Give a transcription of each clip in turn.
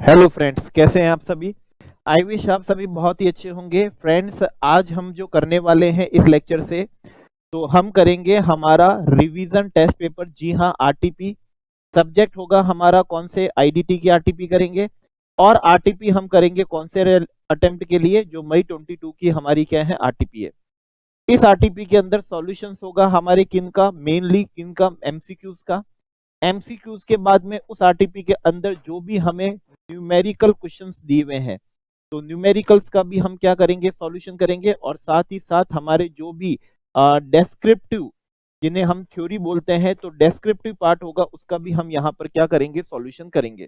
Hello friends, कैसे हैं आप सभी। आई विश आप सभी बहुत ही अच्छे होंगे। फ्रेंड्स, आज हम जो करने वाले हैं इस लेक्चर से, तो हम करेंगे हमारा रिवीजन टेस्ट पेपर। जी हाँ, आरटीपी सब्जेक्ट होगा हमारा। कौन से आईडीटी की आरटीपी करेंगे और आरटीपी हम करेंगे कौन से अटेम्प्ट के लिए, जो मई 22 की हमारी क्या है आरटीपी है। इस आरटीपी के अंदर सॉल्यूशंस होगा हमारे किन का, मेनली किन का, एमसीक्यूज का। एमसीक्यूज के बाद में उस आरटीपी के अंदर जो भी हमें न्यूमेरिकल क्वेश्चंस दिए हुए हैं, तो न्यूमेरिकल्स का भी हम क्या करेंगे, सॉल्यूशन करेंगे। और साथ ही साथ हमारे जो भी डेस्क्रिप्टिव, जिन्हें हम थ्योरी बोलते हैं, तो डेस्क्रिप्टिव पार्ट होगा, उसका भी हम यहाँ पर क्या करेंगे, सॉल्यूशन करेंगे।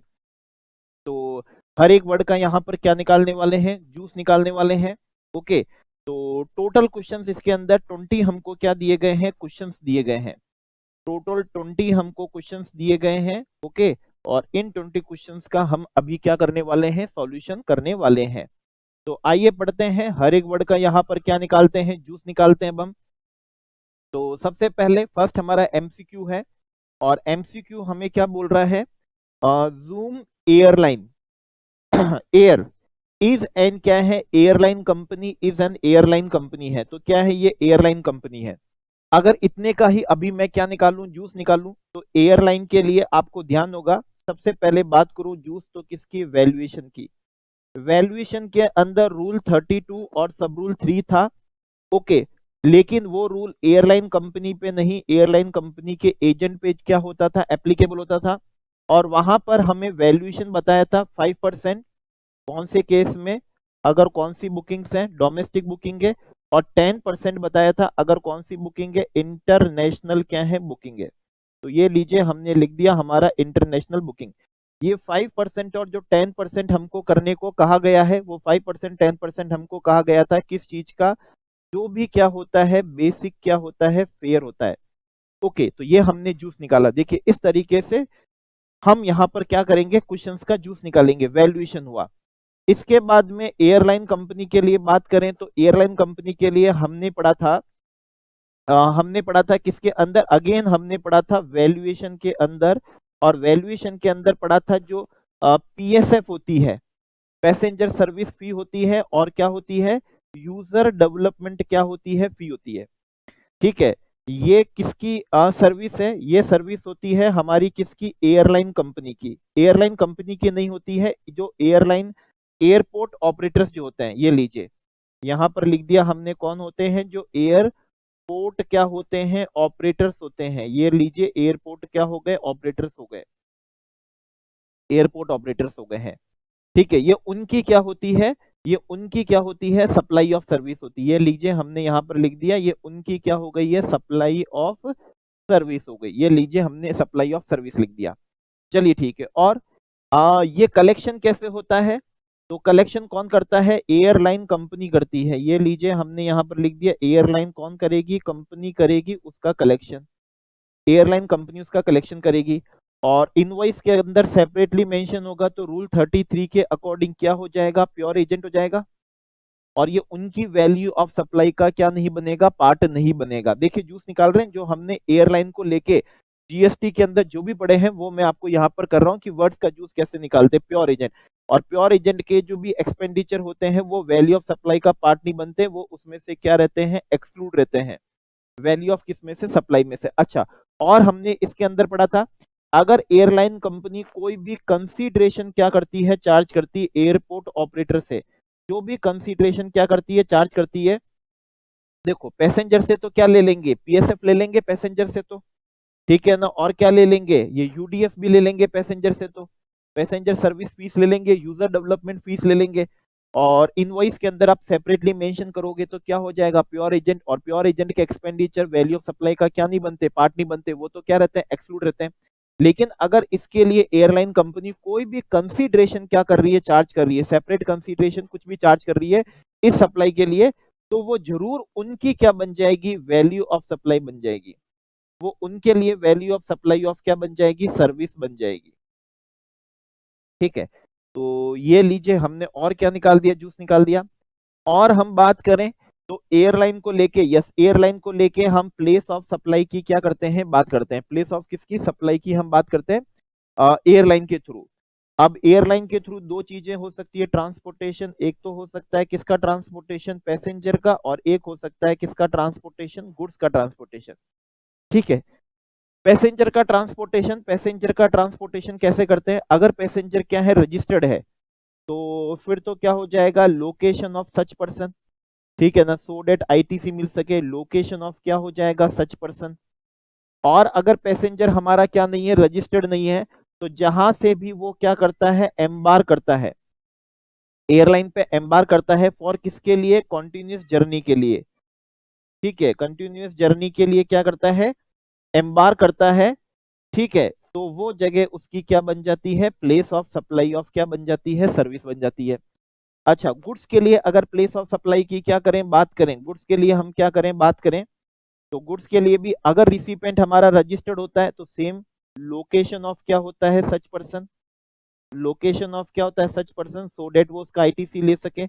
तो हर एक वर्ड का यहाँ पर क्या निकालने वाले हैं, जूस निकालने वाले हैं। ओके, तो टोटल क्वेश्चंस इसके अंदर 20 हमको क्या दिए गए हैं, क्वेश्चंस दिए गए हैं। टोटल 20 हमको क्वेश्चंस दिए गए हैं। ओके, और इन 20 क्वेश्चंस का हम अभी क्या करने वाले हैं, सॉल्यूशन करने वाले हैं। तो आइए पढ़ते हैं, हर एक वर्ड का यहाँ पर क्या निकालते हैं, जूस निकालते हैं अब हम। तो सबसे पहले फर्स्ट हमारा एमसीक्यू है, और एमसीक्यू हमें क्या बोल रहा है, zoom airline air is an क्या है, airline company, is an airline company है। तो क्या है, ये एयरलाइन कंपनी है। अगर इतने का ही अभी मैं क्या निकालूं, जूस निकालूं, तो एयरलाइन के लिए आपको ध्यान होगा, सबसे पहले बात करूं जूस तो किसकी, वैल्यूएशन की। वैल्यूएशन के अंदर रूल 32 और सब रूल 3 था। ओके, लेकिन वो रूल एयरलाइन कंपनी पे नहीं, एयरलाइन कंपनी के एजेंट पे क्या होता था, एप्लीकेबल होता था। और वहां पर हमें वैल्यूएशन बताया था 5%। कौन से केस में, अगर कौन सी बुकिंग्स हैं, डोमेस्टिक बुकिंग है। और 10% बताया था अगर कौन सी बुकिंग है, इंटरनेशनल क्या है, बुकिंग है। तो ये लीजिए, हमने लिख दिया हमारा इंटरनेशनल बुकिंग। ये 5% और जो 10% हमको करने को कहा गया है, वो 5% 10% हमको कहा गया था किस चीज का, जो भी क्या होता है, बेसिक क्या होता है, फेयर होता है। ओके, तो ये हमने जूस निकाला। देखिए इस तरीके से हम यहाँ पर क्या करेंगे, क्वेश्चंस का जूस निकालेंगे। वैल्यूएशन हुआ। इसके बाद में एयरलाइन कंपनी के लिए बात करें, तो एयरलाइन कंपनी के लिए हमने पढ़ा था किसके अंदर, अगेन हमने पढ़ा था वैल्यूएशन के अंदर। और वैल्यूएशन के अंदर पढ़ा था जो पीएसएफ होती है, पैसेंजर सर्विस फी होती है, और क्या होती है, यूजर डेवलपमेंट क्या होती है, फी होती है। ठीक है, ये किसकी सर्विस है, ये सर्विस होती है हमारी किसकी, एयरलाइन कंपनी की। एयरलाइन कंपनी की नहीं होती है, जो एयरलाइन एयरपोर्ट ऑपरेटर्स जो होते हैं, ये लीजिए यहां पर लिख दिया हमने, कौन होते हैं, जो एयरपोर्ट क्या होते हैं, ऑपरेटर्स होते हैं। ये लीजिए, एयरपोर्ट क्या हो गए, ऑपरेटर्स हो गए, एयरपोर्ट ऑपरेटर्स हो गए हैं। ठीक है, ये उनकी क्या होती है, ये उनकी क्या होती है, सप्लाई ऑफ सर्विस होती है। ये लीजिए हमने यहाँ पर लिख दिया, ये उनकी क्या हो गई है, सप्लाई ऑफ सर्विस हो गई। ये लीजिए हमने सप्लाई ऑफ सर्विस लिख दिया। चलिए ठीक है, और ये कलेक्शन कैसे होता है, तो कलेक्शन कौन करता है, एयरलाइन कंपनी करती है। ये लीजिए हमने यहाँ पर लिख दिया, एयरलाइन कौन करेगी, कंपनी करेगी उसका कलेक्शन, एयरलाइन कंपनी उसका कलेक्शन करेगी। और इनवॉइस के अंदर सेपरेटली मेंशन होगा, तो रूल 33 के अकॉर्डिंग क्या हो जाएगा, प्योर एजेंट हो जाएगा। और ये उनकी वैल्यू ऑफ सप्लाई का क्या नहीं बनेगा, पार्ट नहीं बनेगा। देखिए जूस निकाल रहे हैं, जो हमने एयरलाइन को लेके जीएसटी के अंदर जो भी पढ़े हैं, वो मैं आपको यहाँ पर कर रहा हूँ कि वर्ड्स का जूस कैसे निकालते हैं, प्योर एजेंट। और प्योर एजेंट के जो भी एक्सपेंडिचर होते हैं, वो वैल्यू ऑफ सप्लाई का पार्ट नहीं बनते, वो उसमें से क्या रहते हैं, एक्सक्लूड रहते हैं। वैल्यू ऑफ किस में से, सप्लाई में से। अच्छा, और हमने इसके अंदर पढ़ा था, अगर एयरलाइन कंपनी कोई भी कंसीडरेशन क्या करती है, चार्ज करती है एयरपोर्ट ऑपरेटर से, जो भी कंसीडरेशन क्या करती है, चार्ज करती है। देखो पैसेंजर से तो क्या ले लेंगे, पीएसएफ ले लेंगे पैसेंजर से तो, ठीक है ना। और क्या ले लेंगे, ये यूडीएफ भी ले लेंगे पैसेंजर से, तो पैसेंजर सर्विस फीस ले लेंगे, यूजर डेवलपमेंट फीस ले लेंगे। और इनवॉइस के अंदर आप सेपरेटली मेंशन करोगे तो क्या हो जाएगा, प्योर एजेंट। और प्योर एजेंट के एक्सपेंडिचर वैल्यू ऑफ सप्लाई का क्या नहीं बनते, पार्ट नहीं बनते, वो तो क्या रहते हैं, एक्सक्लूड रहते हैं। लेकिन अगर इसके लिए एयरलाइन कंपनी कोई भी कंसीडरेशन क्या कर रही है, चार्ज कर रही है, सेपरेट कंसीडरेशन कुछ भी चार्ज कर रही है इस सप्लाई के लिए, तो वो जरूर उनकी क्या बन जाएगी, वैल्यू ऑफ सप्लाई बन जाएगी। वो उनके लिए वैल्यू ऑफ सप्लाई ऑफ क्या बन जाएगी, सर्विस बन जाएगी। ठीक है, तो ये लीजिए हमने और क्या निकाल दिया, जूस निकाल दिया। और हम बात करें तो एयरलाइन को लेके, यस एयरलाइन को लेके हम प्लेस ऑफ सप्लाई की क्या करते हैं, बात करते हैं। प्लेस ऑफ किसकी, सप्लाई की हम बात करते हैं एयरलाइन के थ्रू। अब एयरलाइन के थ्रू दो चीजें हो सकती है ट्रांसपोर्टेशन, एक तो हो सकता है किसका ट्रांसपोर्टेशन, पैसेंजर का, और एक हो सकता है किसका ट्रांसपोर्टेशन, गुड्स का ट्रांसपोर्टेशन। ठीक है, पैसेंजर का ट्रांसपोर्टेशन कैसे करते हैं? अगर पैसेंजर क्या है, रजिस्टर्ड है, तो फिर तो क्या हो जाएगा, लोकेशन ऑफ सच पर्सन। ठीक है ना, सो डेट आईटीसी मिल सके, लोकेशन ऑफ क्या हो जाएगा, सच पर्सन। और अगर पैसेंजर हमारा क्या नहीं है, रजिस्टर्ड नहीं है, तो जहां से भी वो क्या करता है, एम्बार करता है, एयरलाइन पे एम्बार करता है, फॉर किसके लिए, कॉन्टिन्यूस जर्नी के लिए। ठीक है, कंटिन्यूस जर्नी के लिए क्या करता है, एम्बार करता है। ठीक है, तो वो जगह उसकी क्या बन जाती है, प्लेस ऑफ सप्लाई ऑफ क्या बन जाती है, सर्विस बन जाती है। अच्छा, गुड्स के लिए अगर प्लेस ऑफ सप्लाई की क्या करें, बात करें, गुड्स के लिए हम क्या करें, बात करें, तो गुड्स के लिए भी अगर रिसिपेंट हमारा रजिस्टर्ड होता है तो सेम लोकेशन ऑफ क्या होता है, सच पर्सन, लोकेशन ऑफ क्या होता है, सच पर्सन, सो डेट वो उसका आईटीसी ले सके।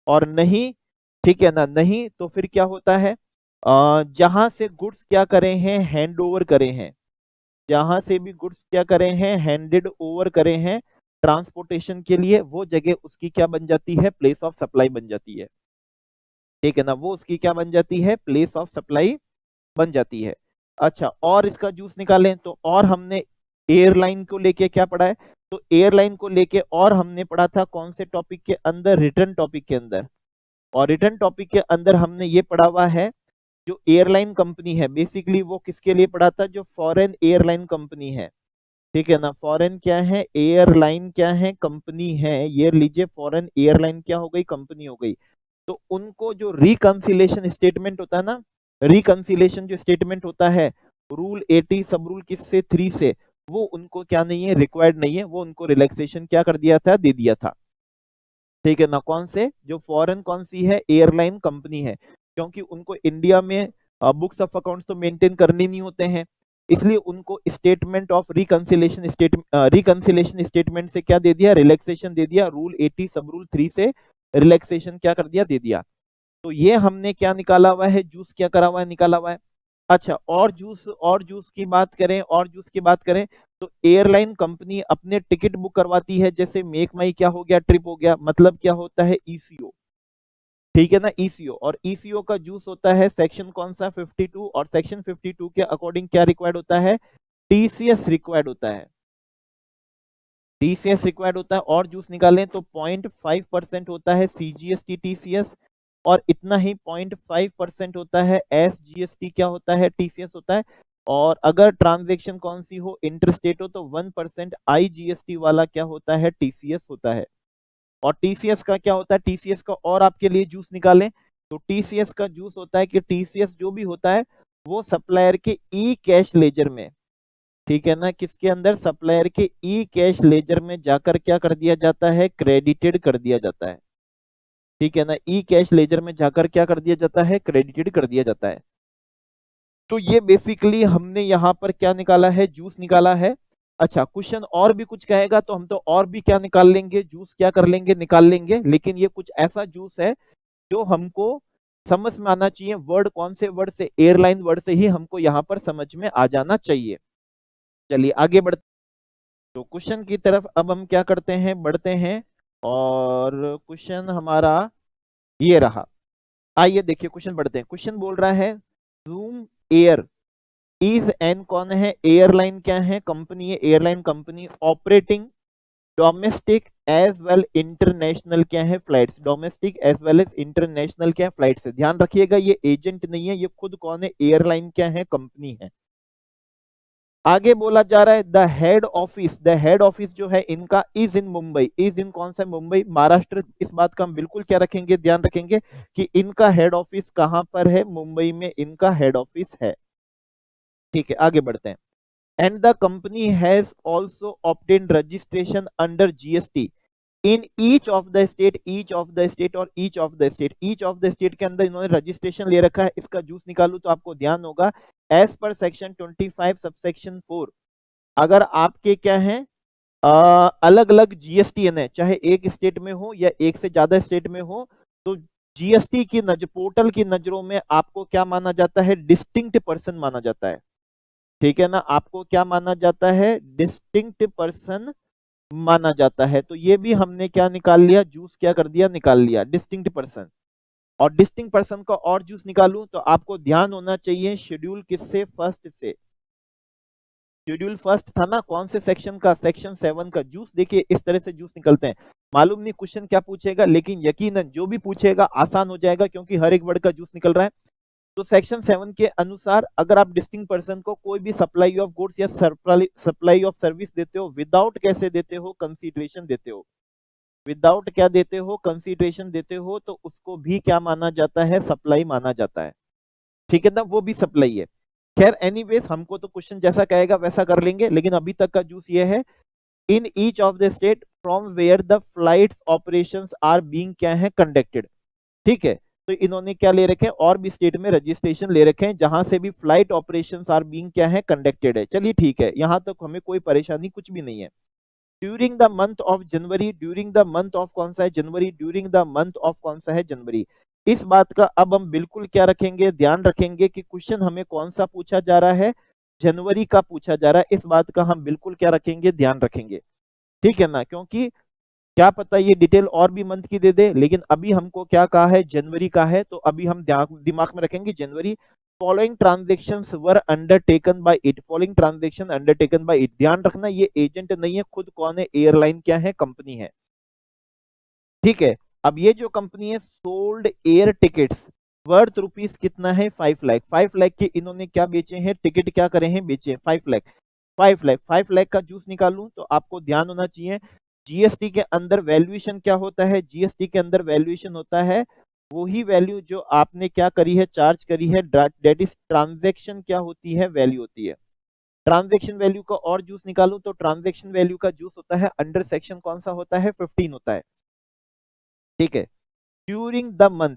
और नहीं, ठीक है ना, नहीं तो फिर क्या होता है, जहां से गुड्स क्या करे हैं, हैंड ओवर करे हैं, जहां से भी गुड्स क्या करे हैं, हैंडेड ओवर करे हैं ट्रांसपोर्टेशन के लिए, वो जगह उसकी क्या बन जाती है, प्लेस ऑफ सप्लाई बन जाती है। ठीक है ना, वो उसकी क्या बन जाती है, प्लेस ऑफ सप्लाई बन जाती है। अच्छा, और इसका जूस निकालें तो, और हमने एयरलाइन को लेके क्या पढ़ा है, तो एयरलाइन को लेके और हमने पढ़ा था कौन से टॉपिक के अंदर, रिटर्न टॉपिक के अंदर। और रिटर्न टॉपिक के अंदर हमने ये पढ़ा हुआ है, जो एयरलाइन कंपनी है बेसिकली वो किसके लिए पढ़ा था, जो फॉरेन एयरलाइन कंपनी है। ठीक है ना, फॉरेन क्या है, एयरलाइन क्या है, कंपनी है, ये लीजिए फॉरेन एयरलाइन क्या हो गई, कंपनी हो गई। तो उनको जो रिकंसिलेशन स्टेटमेंट होता है ना, रिकंसिलेशन जो स्टेटमेंट होता है, रूल 80 सब रूल किससे, 3 से, वो उनको क्या नहीं है, रिक्वायर्ड नहीं है, वो उनको रिलैक्सेशन क्या कर दिया था, दे दिया था। ठीक है ना, कौन से, जो फॉरेन कौन सी है, एयरलाइन कंपनी है, क्योंकि उनको इंडिया में बुक्स ऑफ अकाउंट्स तो मेंटेन करने नहीं होते हैं, इसलिए उनको स्टेटमेंट ऑफ रिकंसिलेशन स्टेटमेंट से क्या दे दिया, रिलैक्सेशन दे दिया, रूल 80 सब रूल 3 से रिलैक्सेशन क्या कर दिया, दे दिया। तो ये हमने क्या निकाला हुआ है, जूस क्या करा हुआ है, निकाला हुआ है। अच्छा, और जूस की बात करें, और जूस की बात करें, तो एयरलाइन कंपनी अपने टिकट बुक करवाती है, जैसे मेक माई क्या हो गया, ट्रिप हो गया, मतलब क्या होता है, ईसीओ। ठीक है ना, ईसीओ, और ईसीओ का जूस होता है सेक्शन कौन सा, 52, और सेक्शन 52 के अकॉर्डिंग क्या रिक्वायर्ड होता है, टीसीएस रिक्वायर्ड होता है, टीसीएस रिक्वायर्ड होता है। और जूस निकालें तो 0.5% होता है सीजीएसटी टीसीएस, और इतना ही 0.5% होता है एसजीएसटी क्या होता है, टीसीएस होता है। और अगर ट्रांजैक्शन कौन सी हो, इंटरस्टेट हो, तो 1% आईजीएसटी वाला क्या होता है, टीसीएस होता है। और टीसीएस का क्या होता है, टीसीएस का और आपके लिए जूस निकालें तो टीसीएस का जूस होता है कि टीसीएस जो भी होता है वो सप्लायर के ई कैश लेजर में, ठीक है ना, किसके अंदर, सप्लायर के ई कैश लेजर में जाकर क्या कर दिया जाता है, क्रेडिटेड कर दिया जाता है। ठीक है ना, ई कैश लेजर में जाकर क्या कर दिया जाता है, क्रेडिटेड कर दिया जाता है। तो ये बेसिकली हमने यहाँ पर क्या निकाला है, जूस निकाला है। अच्छा, क्वेश्चन और भी कुछ कहेगा तो हम तो और भी क्या निकाल लेंगे, जूस क्या कर लेंगे, निकाल लेंगे, लेकिन ये कुछ ऐसा जूस है जो हमको समझ में आना चाहिए। वर्ड कौन से वर्ड से, एयरलाइन वर्ड से ही हमको यहाँ पर समझ में आ जाना चाहिए। चलिए आगे बढ़ते, तो क्वेश्चन की तरफ अब हम क्या करते हैं, बढ़ते हैं। और क्वेश्चन हमारा ये रहा, आइए देखिए क्वेश्चन बढ़ते हैं। क्वेश्चन बोल रहा है, जूम एयर इज एन, कौन है, एयरलाइन क्या है, कंपनी है, airline company, operating domestic as well international क्या है, flights, domestic as well as international क्या है, फ्लाइट्स है। ध्यान रखिएगा ये एजेंट नहीं है, ये खुद कौन है, एयरलाइन क्या है, कंपनी है। आगे बोला जा रहा है, द हेड ऑफिस जो है इनका is in Mumbai, is in कौन सा, मुंबई, महाराष्ट्र। इस बात का हम बिल्कुल क्या रखेंगे, ध्यान रखेंगे कि इनका हेड ऑफिस कहां पर है, मुंबई में इनका हेड ऑफिस है। ठीक है, आगे बढ़ते हैं। And the company has also obtain registration under GST in each of the state, each of the state और each of the state, each of the state के अंदर इन्होंने रजिस्ट्रेशन ले रखा है। इसका जूस निकालू तो आपको ध्यान होगा, एज पर सेक्शन 25 सबसेक्शन 4, अगर आपके क्या है, अलग अलग जीएसटीएन है, चाहे एक स्टेट में हो या एक से ज्यादा स्टेट में हो, तो जीएसटी की नजर, पोर्टल की नजरों में आपको क्या माना जाता है, डिस्टिंक्ट पर्सन माना जाता है। ठीक है ना, आपको क्या माना जाता है, डिस्टिंक्ट पर्सन माना जाता है। तो ये भी हमने क्या निकाल लिया, जूस क्या कर दिया, निकाल लिया, डिस्टिंक्ट पर्सन। और डिस्टिंक्ट पर्सन का और जूस निकालूं तो आपको ध्यान होना चाहिए शेड्यूल किससे, फर्स्ट से। शेड्यूल फर्स्ट था ना, कौन से सेक्शन का, सेक्शन 7 का। जूस देखिए इस तरह से जूस निकलते हैं। मालूम नहीं क्वेश्चन क्या पूछेगा, लेकिन यकीनन जो भी पूछेगा आसान हो जाएगा, क्योंकि हर एक वर्ड का जूस निकल रहा है। तो सेक्शन 7 के अनुसार अगर आप डिस्टिंक्ट पर्सन को कोई भी सप्लाई ऑफ गुड्स या सप्लाई ऑफ सर्विस देते हो, विदाउट कैसे देते हो, कंसीडरेशन देते हो, विदाउट क्या देते हो, कंसीडरेशन देते हो, तो उसको भी क्या माना जाता है, सप्लाई माना जाता है। ठीक है ना, वो भी सप्लाई है। खैर एनीवेज, हमको तो क्वेश्चन जैसा कहेगा वैसा कर लेंगे, लेकिन अभी तक का जूस ये है, in each of the state from where the flights operations are being क्या है, कंडक्टेड। ठीक है, तो इन्होंने क्या ले रखे हैं, और भी स्टेट में रजिस्ट्रेशन ले रखे हैं जहां से भी फ्लाइट ऑपरेशंस आर बीइंग क्या है, कंडक्टेड है। चलिए ठीक है, यहां तक हमें कोई परेशानी कुछ भी नहीं है। During the month of January, during the month of कौन सा है, जनवरी, ड्यूरिंग द मंथ ऑफ कौन सा है, जनवरी। इस बात का अब हम बिल्कुल क्या रखेंगे, ध्यान रखेंगे कि क्वेश्चन हमें कौन सा पूछा जा रहा है, जनवरी का पूछा जा रहा है। इस बात का हम बिल्कुल क्या रखेंगे, ध्यान रखेंगे। ठीक है ना, क्योंकि क्या पता ये डिटेल और भी मंथ की दे दे, लेकिन अभी हमको क्या कहा है, जनवरी का है, तो अभी हम दिमाग में रखेंगे जनवरी। Following transactions were undertaken by it, following transaction undertaken by it. ध्यान रखना ये एजेंट नहीं है, खुद कौन है, एयरलाइन क्या है, कंपनी है। ठीक है, अब ये जो कंपनी है, sold air tickets worth rupees कितना है, 5 लाख। 5 लाख के इन्होंने क्या बेचे हैं, टिकट क्या करे हैं, बेचे 5 लाख। 5 लाख का जूस निकालूं तो आपको ध्यान होना चाहिए, जीएसटी के अंदर वैल्यूएशन क्या होता है, जीएसटी के अंदर वैल्यूएशन होता है वही वैल्यू जो आपने क्या करी है, चार्ज करी है, डेट इज ट्रांजैक्शन क्या होती है, वैल्यू होती है। ट्रांजैक्शन वैल्यू का और जूस निकालूं तो ट्रांजैक्शन वैल्यू का जूस होता है अंडर सेक्शन कौन सा होता है, 15 होता है। ठीक है, during the month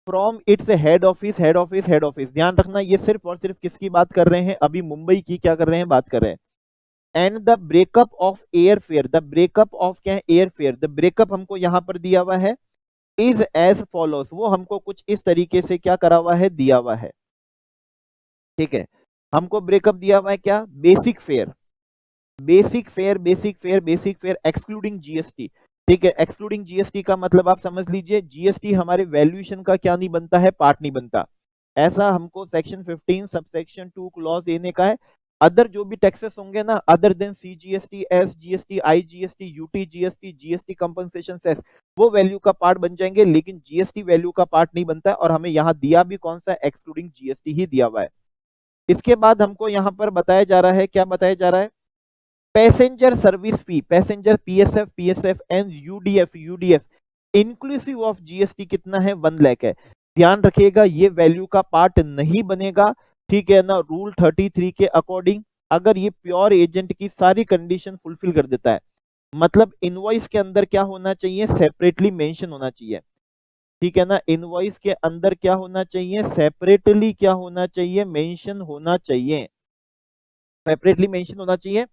from its head office, head office, head office. ध्यान रखना ये सिर्फ और सिर्फ किसकी बात कर रहे हैं, अभी मुंबई की क्या कर रहे हैं, बात कर रहे हैं। And the breakup of air fare, the breakup of क्या है, एयर फेयर। द ब्रेकअप हमको यहां पर दिया हुआ है, इज एज फॉलोस, वो हमको कुछ इस तरीके से क्या करा हुआ है, दिया हुआ है। ठीक है, हमको ब्रेकअप दिया हुआ है क्या, basic fair, basic fair, basic fair, basic fair excluding GST. ठीक है, एक्सक्लूडिंग जीएसटी का मतलब आप समझ लीजिए, जीएसटी हमारे वैल्यूएशन का क्या नहीं बनता है, पार्ट नहीं बनता। ऐसा हमको सेक्शन 15 सबसेक्शन 2 क्लॉज ए ने का है। अदर जो भी टैक्सेस होंगे ना, other than CGST, SGST, IGST, UT GST, GST compensation cess, वो वैल्यू का पार्ट बन जाएंगे, लेकिन जीएसटी वैल्यू का पार्ट नहीं बनता है। और हमें यहाँ दिया भी कौन सा, एक्सक्लूडिंग जीएसटी ही दिया हुआ है। इसके बाद हमको यहाँ पर बताया जा रहा है, क्या बताया जा रहा है, passenger service fee, passenger PSF, PSF and UDF, UDF inclusive of GST कितना है, 1 लाख है। ध्यान रखिएगा ये वैल्यू का पार्ट नहीं बनेगा। ठीक है ना, रूल 33 के अकॉर्डिंग अगर ये प्योर एजेंट की सारी कंडीशन फुलफिल कर देता है, मतलब इनवॉइस के अंदर क्या होना चाहिए, सेपरेटली मेंशन होना चाहिए। ठीक है ना, इनवॉइस के अंदर क्या होना चाहिए, सेपरेटली क्या होना चाहिए, मेंशन होना चाहिए, सेपरेटली मेंशन होना चाहिए।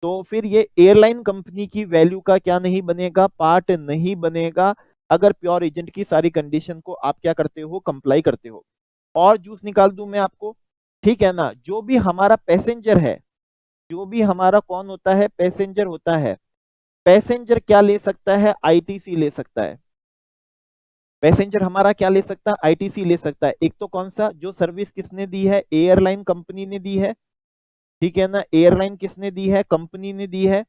तो फिर ये एयरलाइन कंपनी की वैल्यू का क्या नहीं बनेगा, पार्ट नहीं बनेगा, अगर प्योर एजेंट की सारी कंडीशन को आप क्या करते हो, कंप्लाई करते हो। और जूस निकाल दूं मैं आपको। ठीक है ना, जो भी हमारा पैसेंजर है, जो भी हमारा कौन होता है, पैसेंजर होता है, पैसेंजर क्या ले सकता है, आईटीसी ले सकता है। पैसेंजर हमारा क्या ले सकता है, आईटीसी ले सकता है। एक तो कौन सा, जो सर्विस किसने दी है, एयरलाइन कंपनी ने दी है। ठीक है ना, एयरलाइन किसने दी है, कंपनी ने दी है।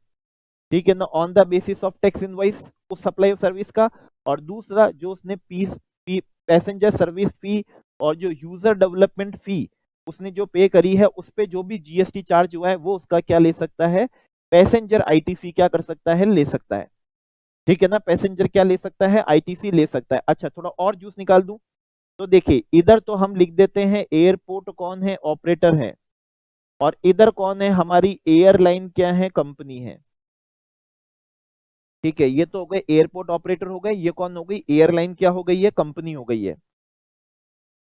ठीक है ना, on the basis of tax invoice उस सप्लाई ऑफ सर्विस का। और दूसरा जो उसने पैसेंजर सर्विस फी और जो यूजर डेवलपमेंट फी उसने जो पे करी है, उस पे जो भी जीएसटी चार्ज हुआ है वो उसका क्या ले सकता है, पैसेंजर आईटीसी क्या कर सकता है, ले सकता है। ठीक है ना, पैसेंजर क्या ले सकता है, आईटीसी ले सकता है। अच्छा, थोड़ा और जूस निकाल दूं तो देखिए, इधर तो हम लिख देते हैं एयरपोर्ट कौन है, ऑपरेटर है, और इधर कौन है, हमारी एयरलाइन क्या है, कंपनी है। ठीक है, ये तो हो गए एयरपोर्ट ऑपरेटर हो गए, ये कौन हो गई, एयरलाइन क्या हो गई है, कंपनी हो गई है।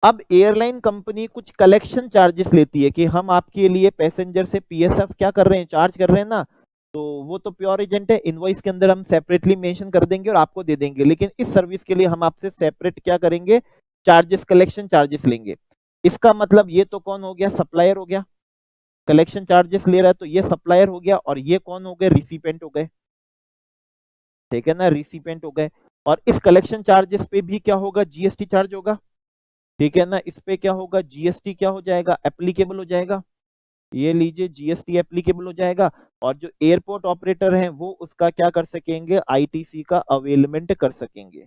अब एयरलाइन कंपनी कुछ कलेक्शन चार्जेस लेती है कि हम आपके लिए पैसेंजर से पीएसएफ क्या कर रहे हैं, चार्ज कर रहे हैं ना, तो वो तो प्योर एजेंट है, इनवॉइस के अंदर हम सेपरेटली मेंशन कर देंगे और आपको दे देंगे। लेकिन इस सर्विस के लिए हम आपसे सेपरेट क्या करेंगे, चार्जेस, कलेक्शन चार्जेस लेंगे। इसका मतलब ये तो कौन हो गया, सप्लायर हो गया, कलेक्शन चार्जेस ले रहा है, तो ये सप्लायर हो गया, और ये कौन हो गए, रिसिपेंट हो गए। ठीक है ना, रिसिपेंट हो गए। और इस कलेक्शन चार्जेस पे भी क्या होगा, जीएसटी चार्ज होगा, ठीक है ना, इस पे क्या होगा, जीएसटी क्या हो जाएगा, एप्लीकेबल हो जाएगा। ये लीजिए जीएसटी एप्लीकेबल हो जाएगा। और जो एयरपोर्ट ऑपरेटर हैं वो उसका क्या कर सकेंगे, आईटीसी का अवेलमेंट कर सकेंगे,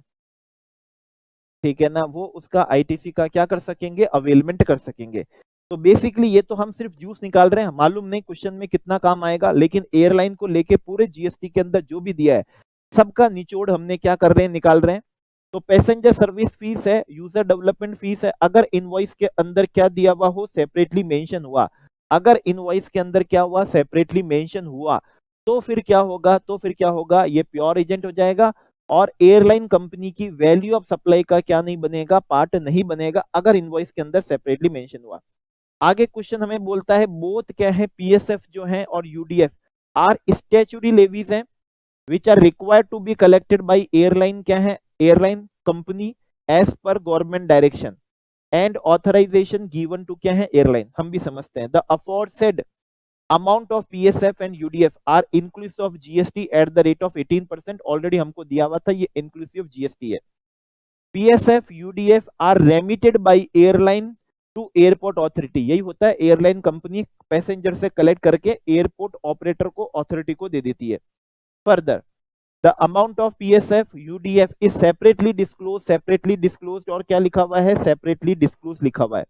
ठीक है ना, वो उसका आईटीसी का क्या कर सकेंगे, अवेलमेंट कर सकेंगे। तो बेसिकली ये तो हम सिर्फ जूस निकाल रहे हैं, मालूम नहीं क्वेश्चन में कितना काम आएगा, लेकिन एयरलाइन को लेके पूरे जीएसटी के अंदर जो भी दिया है सबका निचोड़ हमने क्या कर रहे हैं, निकाल रहे हैं। तो पैसेंजर सर्विस फीस है, यूजर डेवलपमेंट फीस है, अगर इनवॉइस के अंदर क्या दिया हुआ हो, सेपरेटली मेंशन हुआ, अगर इनवॉइस के अंदर क्या हुआ, सेपरेटली मेंशन हुआ, तो फिर क्या होगा, तो फिर क्या होगा, ये प्योर एजेंट हो जाएगा। और एयरलाइन कंपनी की वैल्यू ऑफ सप्लाई का क्या नहीं बनेगा, पार्ट नहीं बनेगा, अगर इनवॉइस के अंदर सेपरेटली मेंशन हुआ। आगे क्वेश्चन हमें बोलता है बोथ क्या है, पीएसएफ जो है और यूडीएफ आर स्टैट्यूटरी लेवीज हैं which are required to be collected by airline, क्या है, airline company as per government direction and authorization given to क्या है, एयरलाइन। हम भी समझते हैं the aforesaid amount of PSF and UDF are inclusive of GST at the rate of 18%, already हमको दिया हुआ था, ये inclusive GST है। PSF UDF are remitted by airline to airport authority, यही होता है, एयरलाइन कंपनी पैसेंजर से कलेक्ट करके एयरपोर्ट ऑपरेटर को, अथॉरिटी को दे देती है। Further the amount of PSF UDF is separately disclose, और क्या लिखा हुआ है, सेपरेटली डिस्क्लोज लिखा हुआ है।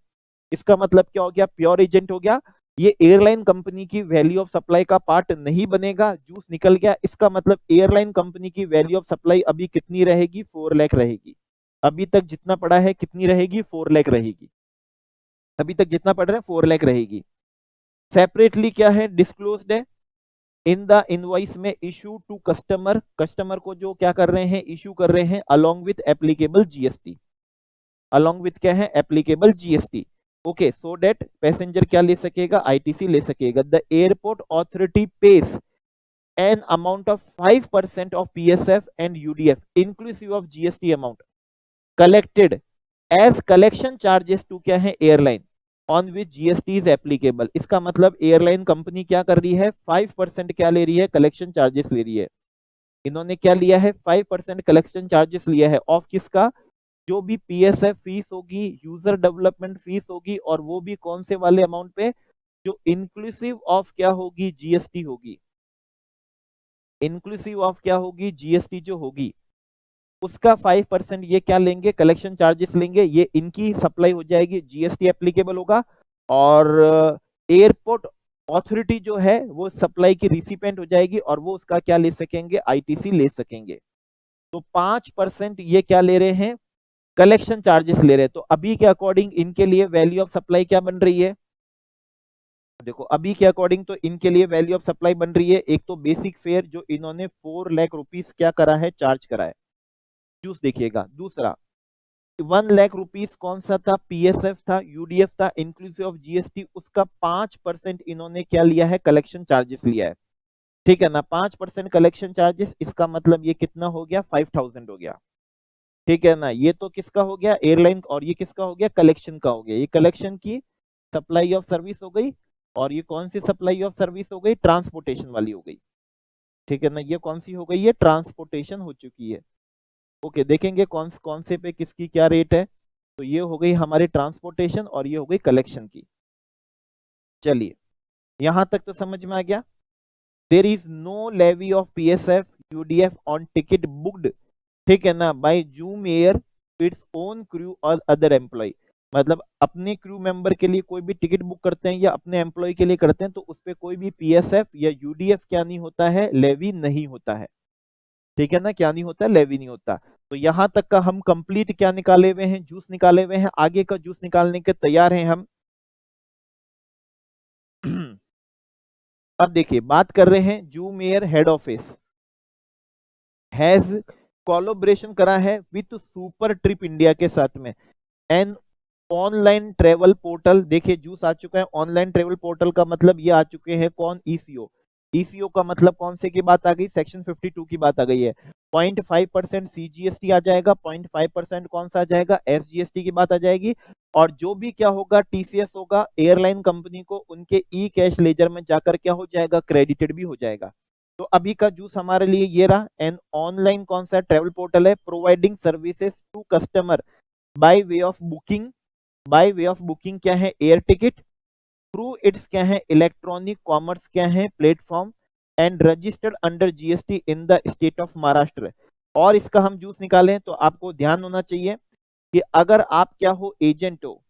इसका मतलब क्या हो गया, प्योर एजेंट हो गया, ये एयरलाइन कंपनी की वैल्यू ऑफ सप्लाई का पार्ट नहीं बनेगा, जूस निकल गया। इसका मतलब एयरलाइन कंपनी की वैल्यू ऑफ सप्लाई अभी कितनी रहेगी, 4 लाख रहेगी। अभी तक जितना पड़ा है कितनी रहेगी, 4 लाख रहेगी। अभी तक जितना पड़ रहा है 4 लाख रहेगी। सेपरेटली क्या है, डिस्क्लोज्ड है इन द इनवॉइस में इशू टू कस्टमर, कस्टमर को जो क्या कर रहे हैं, इशू कर रहे हैं, along with applicable GST, along with क्या है, applicable GST. Okay, so that passenger क्या ले सकेगा, आईटीसी ले सकेगा। The airport authority pays an amount of 5% of PSF and UDF inclusive of GST amount collected as collection charges to क्या है, airline on which GST is applicable. इसका मतलब airline company क्या कर रही है, 5% क्या ले रही है, कलेक्शन चार्जेस ले रही है। इन्होंने क्या लिया है, 5% कलेक्शन चार्जेस लिया है, ऑफ किसका, जो भी पीएसएफ फीस होगी, यूजर डेवलपमेंट फीस होगी, और वो भी कौन से वाले अमाउंट पे, जो इंक्लूसिव ऑफ क्या होगी, जीएसटी होगी, इंक्लूसिव ऑफ क्या होगी, जीएसटी जो होगी, उसका 5% ये क्या लेंगे, कलेक्शन चार्जेस लेंगे, ये इनकी सप्लाई हो जाएगी, जीएसटी एप्लीकेबल होगा। और एयरपोर्ट ऑथोरिटी जो है वो सप्लाई की रिसिपेंट हो जाएगी, और वो उसका क्या ले सकेंगे, आईटीसी ले सकेंगे। तो 5% ये क्या ले रहे हैं, कलेक्शन चार्जेस ले रहे हैं। तो अभी के अकॉर्डिंग इनके लिए वैल्यू ऑफ सप्लाई क्या बन रही है, देखो अभी के अकॉर्डिंग तो इनके लिए वैल्यू ऑफ सप्लाई बन रही है, एक तो बेसिक फेयर जो इन्होंने 4 लाख रुपीस क्या करा है, चार्ज करा है, जूस देखिएगा। दूसरा 1 लाख रुपीस कौन सा था, पीएसएफ था, यूडीएफ था, इंक्लूसिव ऑफ जीएसटी, उसका 5% इन्होंने क्या लिया है, कलेक्शन चार्जेस लिया है, ठीक है ना, 5% कलेक्शन चार्जेस, इसका मतलब ये कितना हो गया, 5000 हो गया, ठीक है ना। ये तो किसका हो गया, एयरलाइन, और ये किसका हो गया, कलेक्शन का हो गया। ये कलेक्शन की सप्लाई ऑफ सर्विस हो गई, और ये कौन सी सप्लाई ऑफ सर्विस हो गई, ट्रांसपोर्टेशन वाली हो गई, ठीक है ना। ये कौन सी हो गई, ये ट्रांसपोर्टेशन हो चुकी है। ओके, देखेंगे कौन से पे किसकी क्या रेट है। तो ये हो गई हमारे ट्रांसपोर्टेशन, और ये हो गई कलेक्शन की। चलिए यहां तक तो समझ में आ गया। There is no levy of PSF UDF on ticket booked, ठीक है ना, by Zoom air its own crew और अदर एम्प्लॉय। मतलब अपने क्रू मेंबर के लिए कोई भी टिकट बुक करते हैं या अपने एम्प्लॉय के लिए करते हैं, तो उस पर कोई भी पीएसएफ या यूडीएफ क्या नहीं होता है, लेवी नहीं होता है, ठीक है ना, क्या नहीं होता, लेवी नहीं होता। तो यहां तक का हम कंप्लीट क्या निकाले हुए हैं, जूस निकाले हुए हैं। आगे का जूस निकालने के तैयार हैं हम। अब देखिए बात कर रहे हैं, zoom air head office has collaboration करा है विथ सुपर ट्रिप इंडिया के साथ में, एन ऑनलाइन ट्रेवल पोर्टल। देखिए जूस आ चुका है, ऑनलाइन ट्रेवल पोर्टल का मतलब ये आ चुके हैं कौन, ईसीओ। ईसीओ का मतलब कौन से की बात आ गई, सेक्शन 52 की बात आ गई है। 0.5% सीजीएसटी आ जाएगा, 0.5% कौन सा आ जाएगा, एसजीएसटी की बात आ जाएगी। और जो भी क्या होगा, टीसीएस होगा, एयरलाइन कंपनी को उनके ई कैश लेजर में जाकर क्या हो जाएगा, क्रेडिटेड भी हो जाएगा। तो अभी का जूस हमारे लिए ये रहा, एन ऑनलाइन कौन सा ट्रेवल पोर्टल है, providing services to customer by way of booking, by way of booking क्या है, एयर टिकट, थ्रू इट्स क्या है, इलेक्ट्रॉनिक कॉमर्स क्या है, platform, and registered under GST in the state of Maharashtra. और इसका हम जूस निकालें तो आपको ध्यान होना चाहिए कि अगर आप क्या हो, एजेंट हो,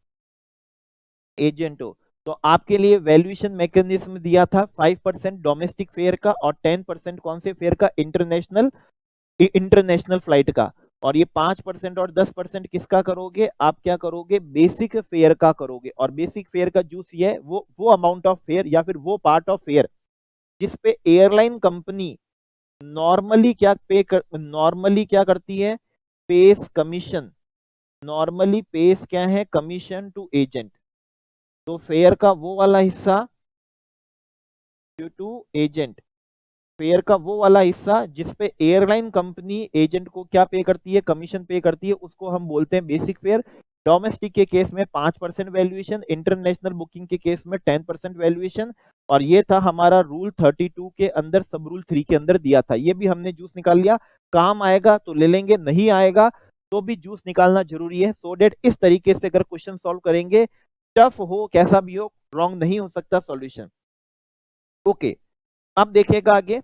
एजेंट हो, तो आपके लिए वैल्यूएशन मैकेनिज्म दिया था 5% डोमेस्टिक फेयर का और 10% कौन से फेयर का, इंटरनेशनल, इंटरनेशनल फ्लाइट का। और ये 5% और 10% किसका करोगे, आप क्या करोगे, बेसिक फेयर का करोगे। और बेसिक फेयर का जूस ये है, वो अमाउंट ऑफ फेयर या फिर वो पार्ट ऑफ फेयर जिसपे एयरलाइन कंपनी नॉर्मली क्या करती है, पेस कमीशन, नॉर्मली पेस क्या है, कमीशन टू एजेंट। तो फेयर का वो वाला हिस्सा टू एजेंट, फेयर का वो वाला हिस्सा जिसपे एयरलाइन कंपनी एजेंट को क्या पे करती है, कमीशन पे करती है, उसको हम बोलते हैं बेसिक फेयर। डोमेस्टिक के केस में 5% वैल्यूएशन, इंटरनेशनल बुकिंग के केस में 10% वैल्यूएशन। और ये था हमारा रूल 32 के अंदर, सब रूल 3 के अंदर दिया था। ये भी हमने जूस निकाल लिया, काम आएगा तो ले लेंगे, नहीं आएगा तो भी जूस निकालना जरूरी है, सो डेट इस तरीके से अगर क्वेश्चन सॉल्व करेंगे, टफ हो कैसा भी हो, रॉन्ग नहीं हो सकता सॉल्यूशन। ओके, अब देखिएगा आगे,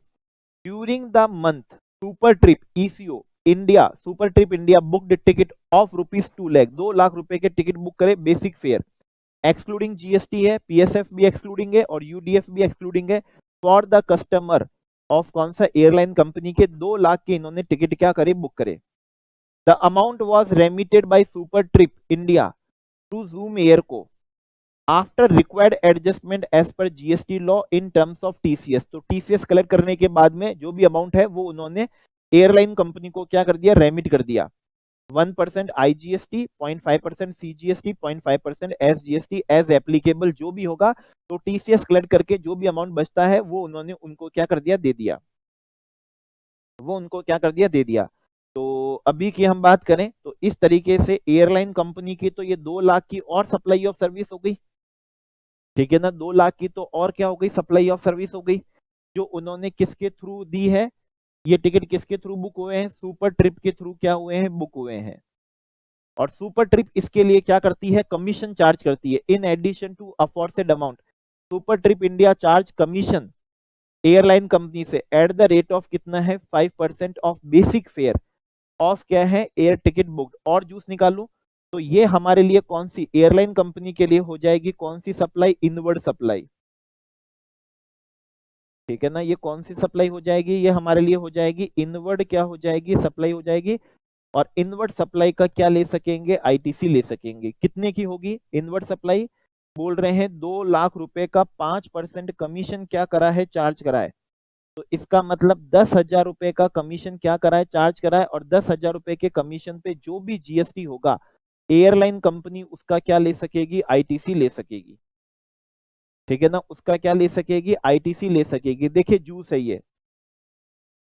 during the month super trip eco India, super trip India booked ticket of ₹2 lakh, 2 lakh रुपए के टिकट बुक करे, बेसिक फेयर, एक्सक्लूडिंग जीएसटी है, पीएसएफ भी एक्सक्लूडिंग है और यूडीएफ भी एक्सक्लूडिंग है, फॉर द कस्टमर ऑफ कौन सा, एयरलाइन कंपनी के 2 लाख के इन्होंने टिकट क्या करे, बुक करे। The amount was remitted by super trip India to zoom air को after required adjustment as per GST law in terms of TCS. तो टीसीएस कलेक्ट करने के बाद में जो भी अमाउंट है वो उन्होंने एयरलाइन कंपनी को क्या कर दिया, रेमिट कर दिया। 1% IGST, 0.5% CGST, 0.5% SGST as applicable जो भी होगा, तो टीसीएस कलेक्ट करके जो भी अमाउंट बचता है वो उन्होंने उनको क्या कर दिया, दे दिया, वो उनको क्या कर दिया, दे दिया। तो अभी की हम बात करें तो इस तरीके से एयरलाइन कंपनी की तो ये 2 लाख की और सप्लाई ऑफ सर्विस हो गई, ठीक है ना, 2 लाख की तो और क्या हो गई, सप्लाई ऑफ सर्विस हो गई, जो उन्होंने किसके थ्रू दी है, ये टिकट किसके थ्रू बुक हुए हैं, सुपर ट्रिप के थ्रू क्या हुए हैं, बुक हुए हैं। और सुपर ट्रिप इसके लिए क्या करती है, कमीशन चार्ज करती है, in addition to aforesaid amount. Super trip India charge commission airline company से एट द रेट ऑफ कितना है, 5% ऑफ बेसिक फेयर ऑफ क्या है, एयर टिकट बुक्ड। और जूस निकालू तो ये हमारे लिए कौन सी, एयरलाइन कंपनी के लिए हो जाएगी कौन सी सप्लाई, इनवर्ड सप्लाई, ठीक है ना, ये कौन सी सप्लाई हो जाएगी, ये हमारे लिए हो जाएगी इनवर्ड, क्या हो जाएगी, सप्लाई हो जाएगी। और इनवर्ड सप्लाई का क्या ले सकेंगे, आईटीसी ले सकेंगे। कितने की होगी इनवर्ड सप्लाई, बोल रहे हैं 2 लाख रुपए का 5% कमीशन क्या करा है, चार्ज करा है। तो इसका मतलब 10,000 रुपए का कमीशन क्या करा है, चार्ज करा है। और 10,000 रुपए के कमीशन पे जो भी जीएसटी होगा एयरलाइन कंपनी उसका क्या ले सकेगी, आईटीसी ले सकेगी, ठीक है ना, उसका क्या ले सकेगी, आईटीसी ले सकेगी। देखिए जूस है ये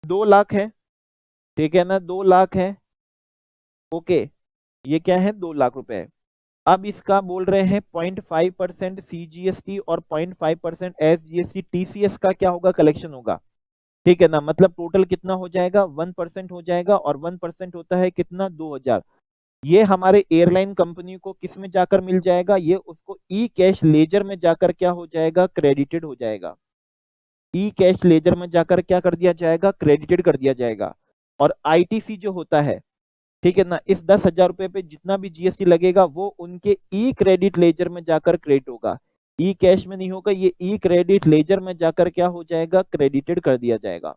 2 लाख है, ठीक है ना, 2 लाख है, ओके, ये क्या है, 2 लाख रुपए है। अब इसका बोल रहे हैं 0.5% सीजीएसटी और 0.5% एसजीएसटी, टीसीएस का क्या होगा, कलेक्शन होगा, ठीक है ना, मतलब टोटल कितना हो जाएगा, 1% हो जाएगा। और 1% होता है कितना, 2,000। ये हमारे एयरलाइन कंपनी को किस में जाकर मिल जाएगा, ये उसको ई कैश लेजर में जाकर क्या हो जाएगा, क्रेडिटेड हो जाएगा, ई कैश लेजर में जाकर क्या कर दिया जाएगा, क्रेडिटेड कर दिया जाएगा। और आईटीसी जो होता है, ठीक है ना, इस 10,000 रुपए पे जितना भी जीएसटी लगेगा वो उनके ई क्रेडिट लेजर में जाकर क्रेडिट होगा, ई कैश में नहीं होगा, ये ई क्रेडिट लेजर में जाकर क्या हो जाएगा, क्रेडिटेड कर दिया जाएगा।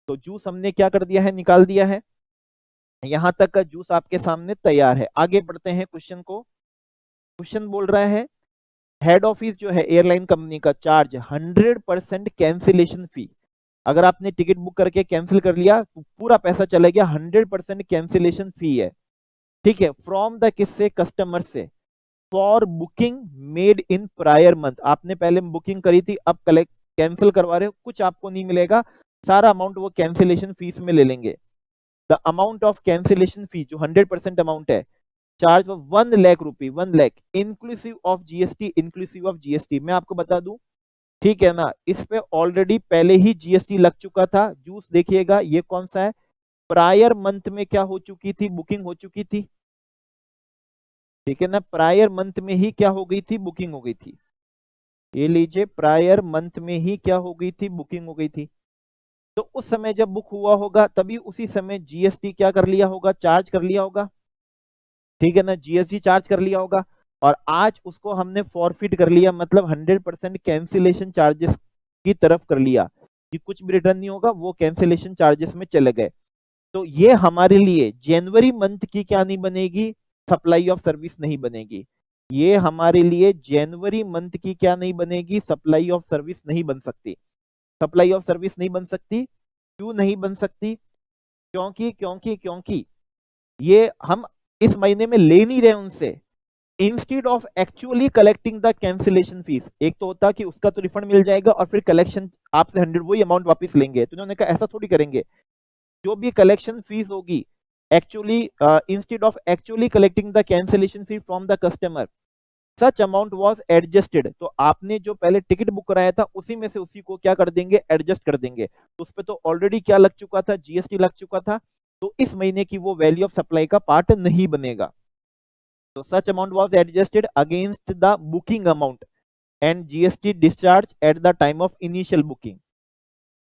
तो जूस हमने क्या कर दिया है, निकाल दिया है, यहां तक का जूस आपके सामने तैयार है। आगे बढ़ते हैं क्वेश्चन को। क्वेश्चन बोल रहा है हेड ऑफिस जो है एयरलाइन कंपनी का चार्ज 100% कैंसिलेशन फी। अगर आपने टिकट बुक करके कैंसिल कर लिया तो पूरा पैसा चला गया, 100% कैंसिलेशन फी है, ठीक है, फ्रॉम द किससे, कस्टमर से, for booking made in prior month. आपने पहले बुकिंग करी थी, अब कलेक्ट कैंसिल करवा रहे हो, कुछ आपको नहीं मिलेगा, सारा अमाउंट वो कैंसिलेशन फीस में ले लेंगे। द अमाउंट ऑफ कैंसिलेशन फी जो 100% अमाउंट है, charge 1 lakh rupee, 1 lakh inclusive of GST, inclusive of GST. मैं आपको बता दूं ठीक है ना, इस पे ऑलरेडी पहले ही जीएसटी लग चुका था। जूस देखिएगा ये कौन सा है, प्रायर मंथ में क्या हो चुकी थी, बुकिंग हो चुकी थी। ठीक है ना, प्रायर मंथ में ही क्या हो गई थी, बुकिंग हो गई थी। ये लीजिए, प्रायर मंथ में ही क्या हो गई थी, बुकिंग हो गई थी। तो उस समय जब बुक हुआ होगा तभी उसी समय जीएसटी क्या कर लिया होगा, चार्ज कर लिया होगा। ठीक है ना, जीएसटी चार्ज कर लिया होगा। और आज उसको हमने फॉरफिट कर लिया, मतलब 100% कैंसिलेशन चार्जेस की तरफ कर लिया कि कुछ भी रिटर्न नहीं होगा, वो कैंसिलेशन चार्जेस में चले गए। तो ये हमारे लिए जनवरी मंथ की क्या नहीं बनेगी, सप्लाई ऑफ सर्विस नहीं बनेगी। ये हमारे लिए जनवरी मंथ की क्या नहीं बनेगी, सप्लाई ऑफ सर्विस नहीं बन सकती। सप्लाई ऑफ सर्विस नहीं बन सकती। क्यों नहीं बन सकती, क्योंकि ये हम इस महीने में ले नहीं रहे उनसे। Instead of actually collecting the cancellation fees, एक तो होता कि उसका तो रिफंड मिल जाएगा और फिर कलेक्शन आपसे 100 वही अमाउंट वापस लेंगे, तो उन्होंने कहा ऐसा थोड़ी करेंगे। जो भी कलेक्शन फीस होगी, actually instead of actually collecting the cancellation fee from the customer, such amount was adjusted, तो आपने जो पहले टिकट बुक कराया था उसी में से उसी को क्या कर देंगे, एडजस्ट कर देंगे। तो उस पर तो ऑलरेडी क्या लग चुका था, जीएसटी लग चुका था। तो इस महीने की वो वैल्यू ऑफ सप्लाई का पार्ट नहीं बनेगा। तो such amount was adjusted against the booking amount and GST discharge at the time of initial booking.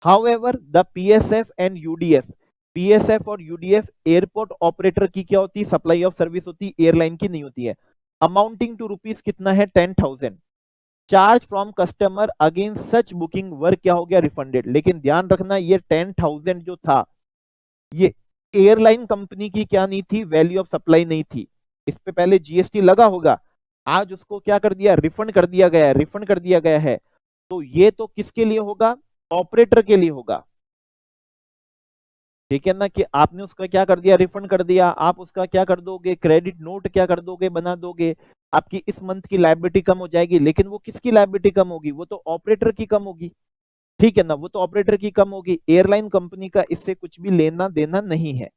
However the PSF and UDF, PSF और यूडीएफ एयरपोर्ट ऑपरेटर की क्या होती है, सप्लाई ऑफ सर्विस होती है, एयरलाइन की नहीं होती है। अमाउंटिंग टू रुपीज कितना है, 10,000, charge from customer against such booking were क्या हो गया, रिफंडेड। लेकिन ध्यान रखना ये 10,000 जो था, ये एयरलाइन कंपनी की क्या नहीं थी, वैल्यू ऑफ सप्लाई नहीं थी। इस पे पहले जीएसटी लगा होगा, आज उसको क्या कर दिया, रिफंड कर दिया गया है, रिफंड कर दिया गया है। तो ये तो किसके लिए होगा, ऑपरेटर के लिए होगा। ठीक है ना, कि आपने उसका क्या कर दिया, रिफंड कर दिया, आप उसका क्या कर दोगे, क्रेडिट नोट क्या कर दोगे, बना दोगे। आपकी इस मंथ की लायबिलिटी कम हो जाएगी, लेकिन वो किसकी लायबिलिटी कम होगी, वो तो ऑपरेटर की कम होगी। ठीक है ना, वो तो ऑपरेटर की कम होगी, एयरलाइन कंपनी का इससे कुछ भी लेना देना नहीं है।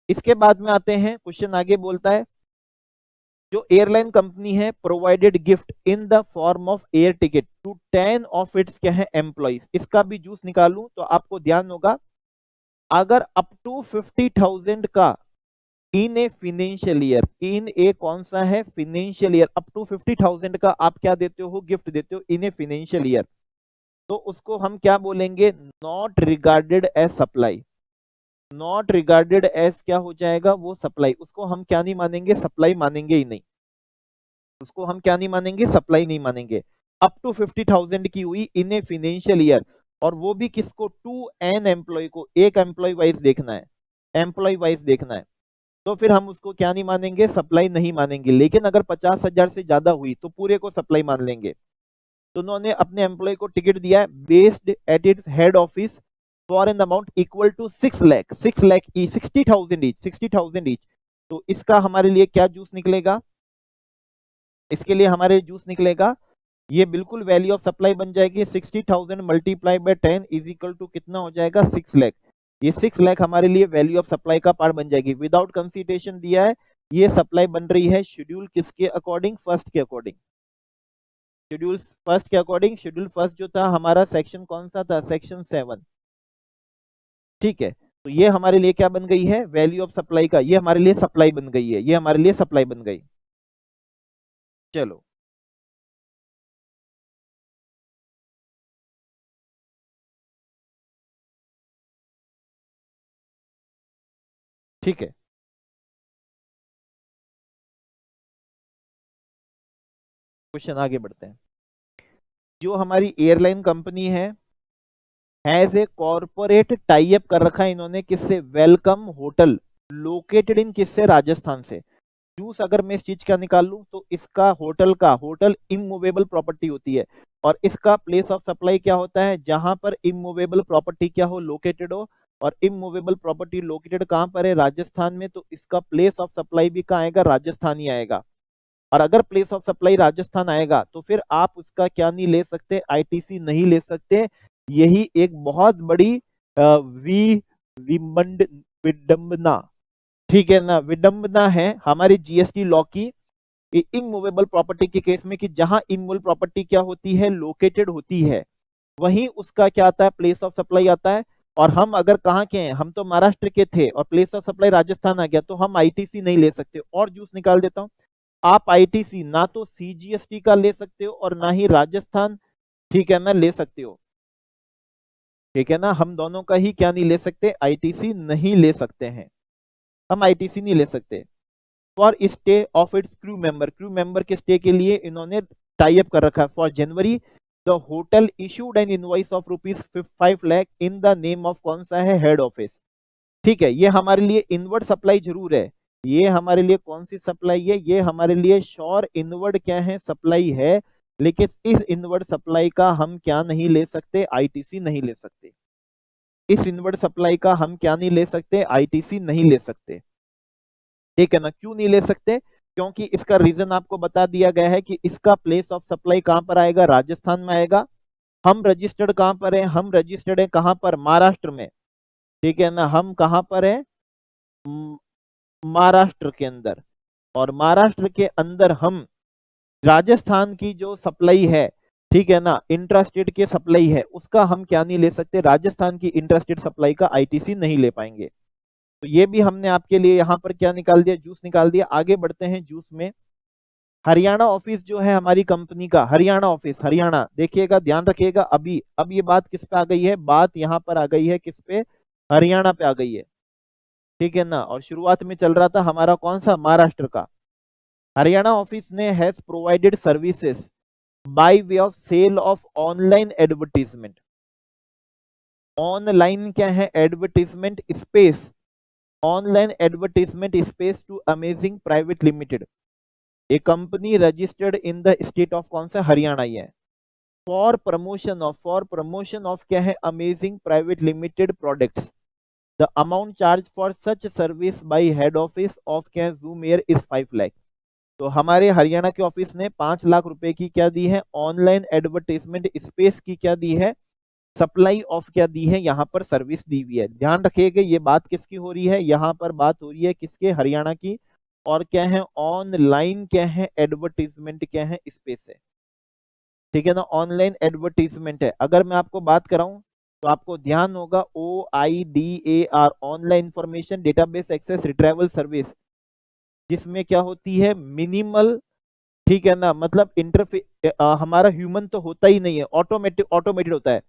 इसके बाद में आते हैं, क्वेश्चन आगे बोलता है, जो एयरलाइन कंपनी है provided gift in the form of air ticket to 10 of its क्या है एम्प्लॉइज, इसका भी जूस निकालूं तो आपको ध्यान होगा, अगर अप टू 50,000 का इन ए फिनेंशियल ईयर, इन ए कौन सा है, फिनेंशियल ईयर, अप टू 50,000 का आप क्या देते हो, गिफ्ट देते हो इन ए फिनेंशियल ईयर, तो उसको हम क्या बोलेंगे, not regarded as supply. Not regarded as क्या हो जाएगा, वो सप्लाई, उसको हम क्या नहीं मानेंगे, सप्लाई मानेंगे ही नहीं। उसको हम क्या नहीं मानेंगे, सप्लाई नहीं मानेंगे। अप टू 50,000 की हुई इन ए फिनेंशियल ईयर, और वो भी किसको, टू एन एम्प्लॉय को, एक एम्प्लॉय वाइज देखना है, एम्प्लॉय वाइज देखना है। तो फिर हम उसको क्या नहीं मानेंगे, सप्लाई नहीं मानेंगे। लेकिन अगर 50,000 से ज्यादा हुई तो पूरे को सप्लाई मान लेंगे। तो उन्होंने अपने एम्प्लॉय को टिकट दिया है based at its head office for an amount equal to 6 lakh, 6 lakh ई, 60,000 ईच, 60,000 ईच। तो इसका हमारे लिए क्या जूस निकलेगा, इसके लिए हमारे जूस निकलेगा, ये बिल्कुल वैल्यू ऑफ सप्लाई बन जाएगी। 60,000 multiply by 10 is equal to कितना हो जाएगा, 6 लाख। ये 6 लाख हमारे लिए वैल्यू ऑफ सप्लाई का पार्ट बन जाएगी। विदाउट कंसीडरेशन दिया है, ये सप्लाई बन रही है शेड्यूल किसके अकॉर्डिंग, फर्स्ट के अकॉर्डिंग। शेड्यूल फर्स्ट के अकॉर्डिंग, शेड्यूल फर्स्ट जो था हमारा सेक्शन कौन सा था, सेक्शन 7। ठीक है, तो ये हमारे लिए क्या बन गई है, वैल्यू ऑफ सप्लाई का, ये हमारे लिए सप्लाई बन गई है, ये हमारे लिए सप्लाई बन गई। चलो ठीक है, क्वेश्चन आगे बढ़ते हैं। जो हमारी एयरलाइन कंपनी है, as a corporate tie up कर रखा है इन्होंने किससे, वेलकम होटल, लोकेटेड इन किससे, राजस्थान से। जूस अगर मैं इस चीज का निकाल लूं तो इसका होटल का, होटल इमूवेबल प्रॉपर्टी होती है, और इसका प्लेस ऑफ सप्लाई क्या होता है, जहां पर इमूवेबल प्रॉपर्टी क्या हो, लोकेटेड हो। और इमूवेबल प्रॉपर्टी लोकेटेड कहां पर है, राजस्थान में, तो इसका प्लेस ऑफ सप्लाई भी कहाँ आएगा, राजस्थान ही आएगा। और अगर प्लेस ऑफ सप्लाई राजस्थान आएगा तो फिर आप उसका क्या नहीं ले सकते, आईटीसी नहीं ले सकते। यही एक बहुत बड़ी वी विमंड विडंबना, ठीक है ना, विडंबना है हमारी जीएसटी लॉ की। इमूवेबल प्रॉपर्टी के केस में कि जहां इमूवेबल प्रॉपर्टी क्या होती है, लोकेटेड होती है, वहीं उसका क्या आता है, प्लेस ऑफ सप्लाई आता है। और हम अगर कहाँ के हैं, हम तो महाराष्ट्र के थे और प्लेस ऑफ सप्लाई राजस्थान आ गया, तो हम आईटीसी नहीं ले सकते। और जूस निकाल देता हूं, आप आईटीसी ना तो सीजीएसटी का ले सकते हो और ना ही राजस्थान, ठीक है ना, ले सकते हो, ठीक है ना, हम दोनों का ही क्या नहीं ले सकते, आईटीसी नहीं ले सकते हैं, हम आईटीसी नहीं ले सकते। For stay of its crew member के स्टे के लिए इन्होंने टाई अप कर रखा है। For January the hotel issued N invoice of ₹5 lakh in the name of, कौन सा है, हेड ऑफिस। ठीक है, ये हमारे लिए इनवर्ड सप्लाई जरूर है, ये हमारे लिए कौन सी सप्लाई है, ये हमारे लिए श्योर इनवर्ड क्या है, सप्लाई है। लेकिन इस इनवर्ड सप्लाई का हम क्या नहीं ले सकते, आईटीसी नहीं ले सकते। इस इनवर्ड सप्लाई का हम क्या नहीं ले सकते, आईटीसी नहीं ले सकते, ठीक है ना। क्यों नहीं ले सकते, क्योंकि इसका रीजन आपको बता दिया गया है कि इसका प्लेस ऑफ सप्लाई कहां पर आएगा, राजस्थान में आएगा। हम रजिस्टर्ड कहां पर है, हम रजिस्टर्ड है कहां पर, महाराष्ट्र में, ठीक है ना, हम कहां पर है, महाराष्ट्र के अंदर। और महाराष्ट्र के अंदर हम राजस्थान की जो सप्लाई है, ठीक है ना, इंट्रास्टेट के सप्लाई है, उसका हम क्या नहीं ले सकते, राजस्थान की इंट्रास्टेट सप्लाई का आईटीसी नहीं ले पाएंगे। तो ये भी हमने आपके लिए यहाँ पर क्या निकाल दिया, जूस निकाल दिया। आगे बढ़ते हैं जूस में। हरियाणा ऑफिस जो है हमारी कंपनी का, हरियाणा ऑफिस, हरियाणा, देखिएगा ध्यान रखिएगा, अभी अब ये बात किस पे आ गई है, बात यहाँ पर आ गई है किस पे, हरियाणा पे आ गई है, ठीक है ना। और शुरुआत में चल रहा था हमारा कौन सा, महाराष्ट्र का। हरियाणा ऑफिस ने has provided services by way of sale of online advertisement. Online क्या है, advertisement space, online advertisement space to amazing private limited, a company registered in the state of, कौन सा, हरियाणा ही है। फॉर प्रमोशन ऑफ क्या है, amazing private limited products. The amount charge for such service by head office of क्या, zoom air is 5 lakh. तो हमारे हरियाणा के office ने 5 लाख रुपए की क्या दी है, ऑनलाइन एडवर्टाइजमेंट स्पेस की क्या दी है, सप्लाई ऑफ क्या दी है, यहाँ पर सर्विस दी हुई है। ध्यान रखिएगा ये बात किसकी हो रही है, यहाँ पर बात हो रही है किसके, हरियाणा की। और क्या है, ऑनलाइन क्या है, एडवर्टीजमेंट क्या है, स्पेस है, ठीक है ना, ऑनलाइन एडवर्टीजमेंट है। अगर मैं आपको बात कराऊं तो आपको ध्यान होगा, OIDAR, online information database access retrieval service, जिसमें क्या होती है, मिनिमल, ठीक है ना, मतलब इंटरफेस हमारा ह्यूमन तो होता ही नहीं है, ऑटोमेटिक ऑटोमेटेड होता है।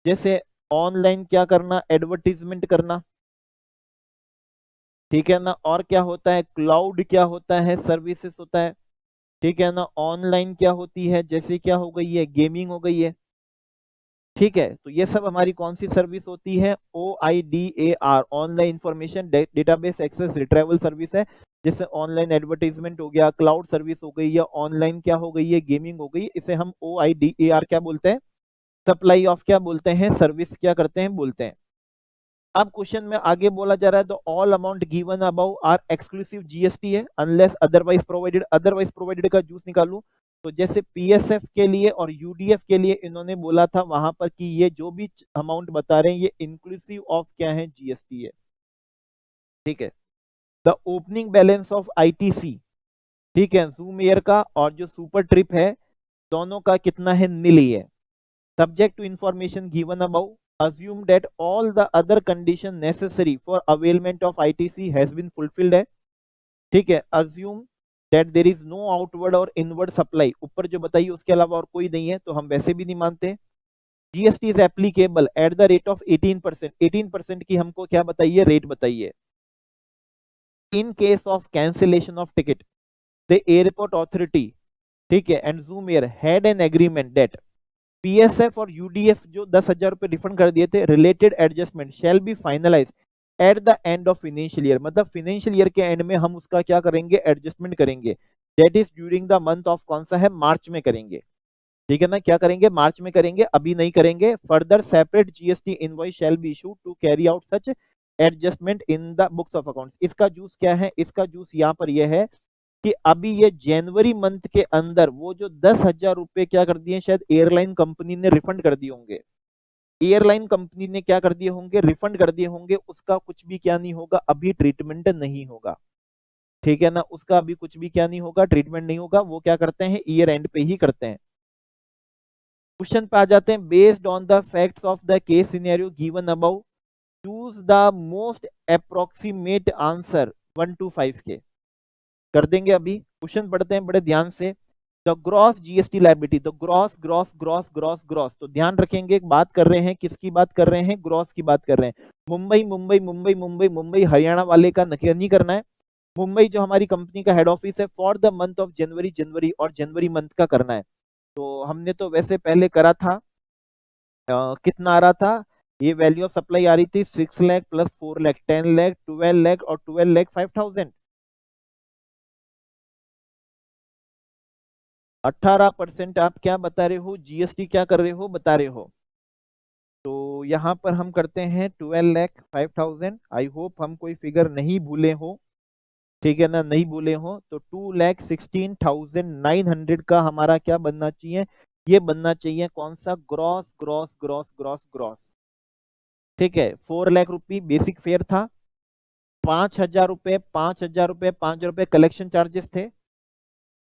जैसे ऑनलाइन क्या करना, एडवर्टीजमेंट करना, ठीक है ना। और क्या होता है, क्लाउड क्या होता है, सर्विसेज होता है, ठीक है ना। ऑनलाइन क्या होती है, जैसे क्या हो गई है, गेमिंग हो गई है, ठीक है। तो ये सब हमारी कौन सी सर्विस होती है, OIDAR, online information database access retrieval service है। जैसे ऑनलाइन एडवर्टाइजमेंट हो गया, क्लाउड सर्विस हो गई, या ऑनलाइन क्या हो गई है, गेमिंग हो गई, इसे हम OIDAR क्या बोलते हैं, सप्लाई ऑफ क्या बोलते हैं, सर्विस क्या करते हैं, बोलते हैं। अब क्वेश्चन में आगे बोला जा रहा है, तो all amount given above are exclusive GST है unless otherwise provided. Otherwise provided का जूस निकालूं तो जैसे पीएसएफ के लिए और यूडीएफ के लिए इन्होंने बोला था वहां पर कि ये जो भी अमाउंट बता रहे हैं ये इंक्लूसिव ऑफ क्या है, जीएसटी है, ठीक है। The opening balance of ITC, ठीक है, जूम एयर का और जो सुपर ट्रिप है, दोनों का कितना है, नील ही है। Subject to information given above, assume that all the other condition necessary for availment of ITC has been fulfilled है, ठीक है। assume that there is no outward और inward supply, ऊपर जो बताइए उसके अलावा और कोई नहीं है, तो हम वैसे भी नहीं मानते। GST is applicable at the rate of 18%, 18% की हमको क्या बताइए, रेट बताइए। in case of cancellation of ticket, the airport authority, ठीक है, and Zoom Air had an agreement that PSF और यूडीएफ जो 10,000 रुपए रिफंड कर दिए थे, related adjustment shall be finalise at the end of financial year, मतलब फाइनेंशियल ईयर के एंड में हम उसका क्या करेंगे, एडजस्टमेंट करेंगे। That is during the month of, कौन सा है, मार्च में करेंगे, ठीक है ना। क्या करेंगे, मार्च में करेंगे, अभी नहीं करेंगे। Further separate GST invoice shall be issued to carry out such adjustment in the books of accounts. इसका जूस क्या है, इसका जूस यहाँ पर यह है कि अभी ये जनवरी मंथ के अंदर वो जो 10,000 रुपए क्या कर दिए, शायद एयरलाइन कंपनी ने रिफंड कर दिए होंगे, एयरलाइन कंपनी ने क्या कर दिए होंगे, रिफंड कर दिए होंगे, उसका कुछ भी क्या नहीं होगा, अभी ट्रीटमेंट नहीं होगा, ठीक है ना, उसका अभी कुछ भी क्या नहीं होगा, ट्रीटमेंट नहीं होगा, वो क्या करते हैं ईयर एंड पे ही करते हैं। क्वेश्चन पे आ जाते हैं, based on the facts of the case scenario given above choose the most approximate answer 1 to 5 के। कर देंगे, अभी क्वेश्चन पढ़ते हैं बड़े ध्यान से। The gross GST liability, the gross gross gross gross gross, तो ध्यान रखेंगे बात कर रहे हैं किसकी बात कर रहे हैं, ग्रॉस की बात कर रहे हैं। मुंबई मुंबई मुंबई मुंबई मुंबई हरियाणा वाले का नहीं करना है। मुंबई जो हमारी कंपनी का हेड ऑफिस है, for the month of January, जनवरी और जनवरी मंथ का करना है। तो हमने तो वैसे पहले करा था, कितना आ रहा था, ये वैल्यू ऑफ सप्लाई आ रही थी 6 लाख प्लस 4 लाख 10 लाख 12 लाख और 12 लाख 5,000। 18% आप क्या बता रहे हो, जीएसटी क्या कर रहे हो बता रहे हो। तो यहाँ पर हम करते हैं 12 लाख 5,000। आई होप हम कोई फिगर नहीं भूले हो, ठीक है ना, नहीं भूले हो। तो 2,16,900 का हमारा क्या बनना चाहिए, ये बनना चाहिए कौन सा, gross gross gross gross gross. ठीक है, 4 लाख रुपए बेसिक फेयर था, 5,000 रुपए 5,000 रुपए 5,000 रुपए कलेक्शन चार्जेस थे,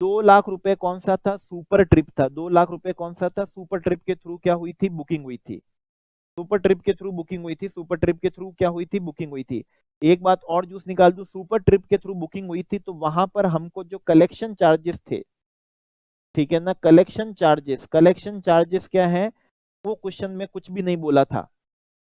2 लाख रुपए कौन सा था, सुपर ट्रिप था। 2 लाख रुपए कौन सा था, सुपर ट्रिप के थ्रू क्या हुई थी, बुकिंग हुई थी। सुपर ट्रिप के थ्रू बुकिंग हुई थी, सुपर ट्रिप के थ्रू क्या हुई थी, बुकिंग हुई थी। एक बात और जूस निकाल दूं, सुपर ट्रिप के थ्रू बुकिंग हुई थी तो वहां पर हमको जो कलेक्शन चार्जेस थे, ठीक है ना, कलेक्शन चार्जेस, कलेक्शन चार्जेस क्या है, वो क्वेश्चन में कुछ भी नहीं बोला था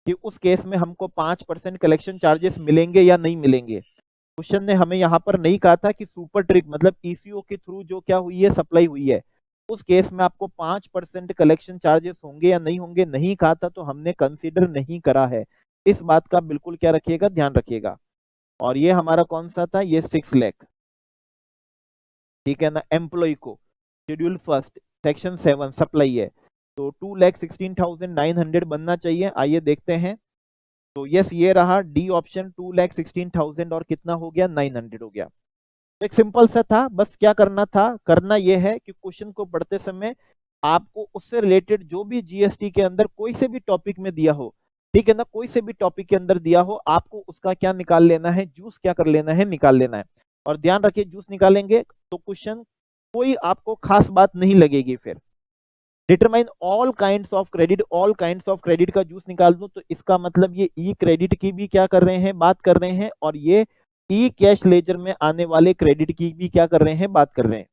कि उस केस में हमको 5% कलेक्शन चार्जेस मिलेंगे या नहीं मिलेंगे। क्वेश्चन ने हमें यहाँ पर नहीं कहा था कि सुपर ट्रिप मतलब ईसीओ के थ्रू जो क्या हुई है, सप्लाई हुई है, उस केस में आपको 5% कलेक्शन चार्जेस होंगे या नहीं होंगे, नहीं कहा था, तो हमने कंसीडर नहीं करा है। इस बात का बिल्कुल क्या रखिएगा, ध्यान रखिएगा। और ये हमारा कौन सा था, ये 6 लाख, ठीक है ना, एम्प्लॉय को शेड्यूल फर्स्ट सेक्शन 7 सप्लाई है, तो 2,16,900 बनना चाहिए। आइए देखते हैं। तो यस, ये रहा डी ऑप्शन, 2,16,000 और कितना हो गया, 900 हो गया। तो एक सिंपल सा था, बस क्या करना था, करना यह है कि क्वेश्चन को पढ़ते समय आपको उससे रिलेटेड जो भी जीएसटी के अंदर कोई से भी टॉपिक में दिया हो, ठीक है ना, कोई से भी टॉपिक के अंदर दिया हो, आपको उसका क्या निकाल लेना है, जूस क्या कर लेना है, निकाल लेना है। और ध्यान रखिए, जूस निकालेंगे तो क्वेश्चन कोई आपको खास बात नहीं लगेगी। फिर determine all kinds of credit, all kinds of credit का जूस निकाल दूं तो इसका मतलब ये ई क्रेडिट की भी क्या कर रहे हैं, बात कर रहे हैं, और ये ई कैश लेजर में आने वाले क्रेडिट की भी क्या कर रहे हैं, बात कर रहे हैं।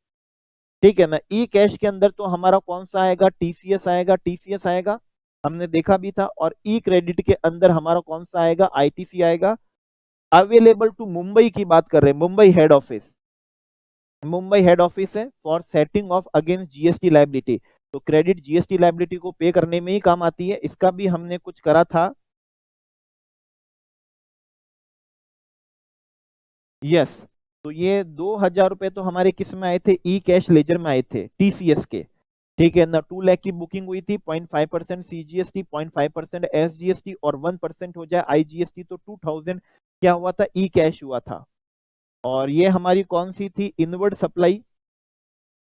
ठीक है ना, ई कैश के अंदर तो हमारा कौन सा आएगा, टीसीएस आएगा, टीसीएस आएगा, हमने देखा भी था। और ई क्रेडिट के अंदर हमारा कौन सा आएगा, आईटीसी आएगा। अवेलेबल टू मुंबई की बात कर रहे हैं, Mumbai head office, Mumbai head office है for setting off against GST liability. तो क्रेडिट जीएसटी लायबिलिटी को पे करने में ही काम आती है, इसका भी हमने कुछ करा था। यस, तो ये 2,000 रुपए तो हमारे किस में आए थे, ई कैश लेजर में आए थे, टीसीएस के। ठीक है ना, 2 लाख की बुकिंग हुई थी, 0.5% सीजीएसटी, 0.5% एसजीएसटी और 1% हो जाए आईजीएसटी, तो 2,000 क्या हुआ था, ई कैश हुआ था। और ये हमारी कौन सी थी, इनवर्ड सप्लाई,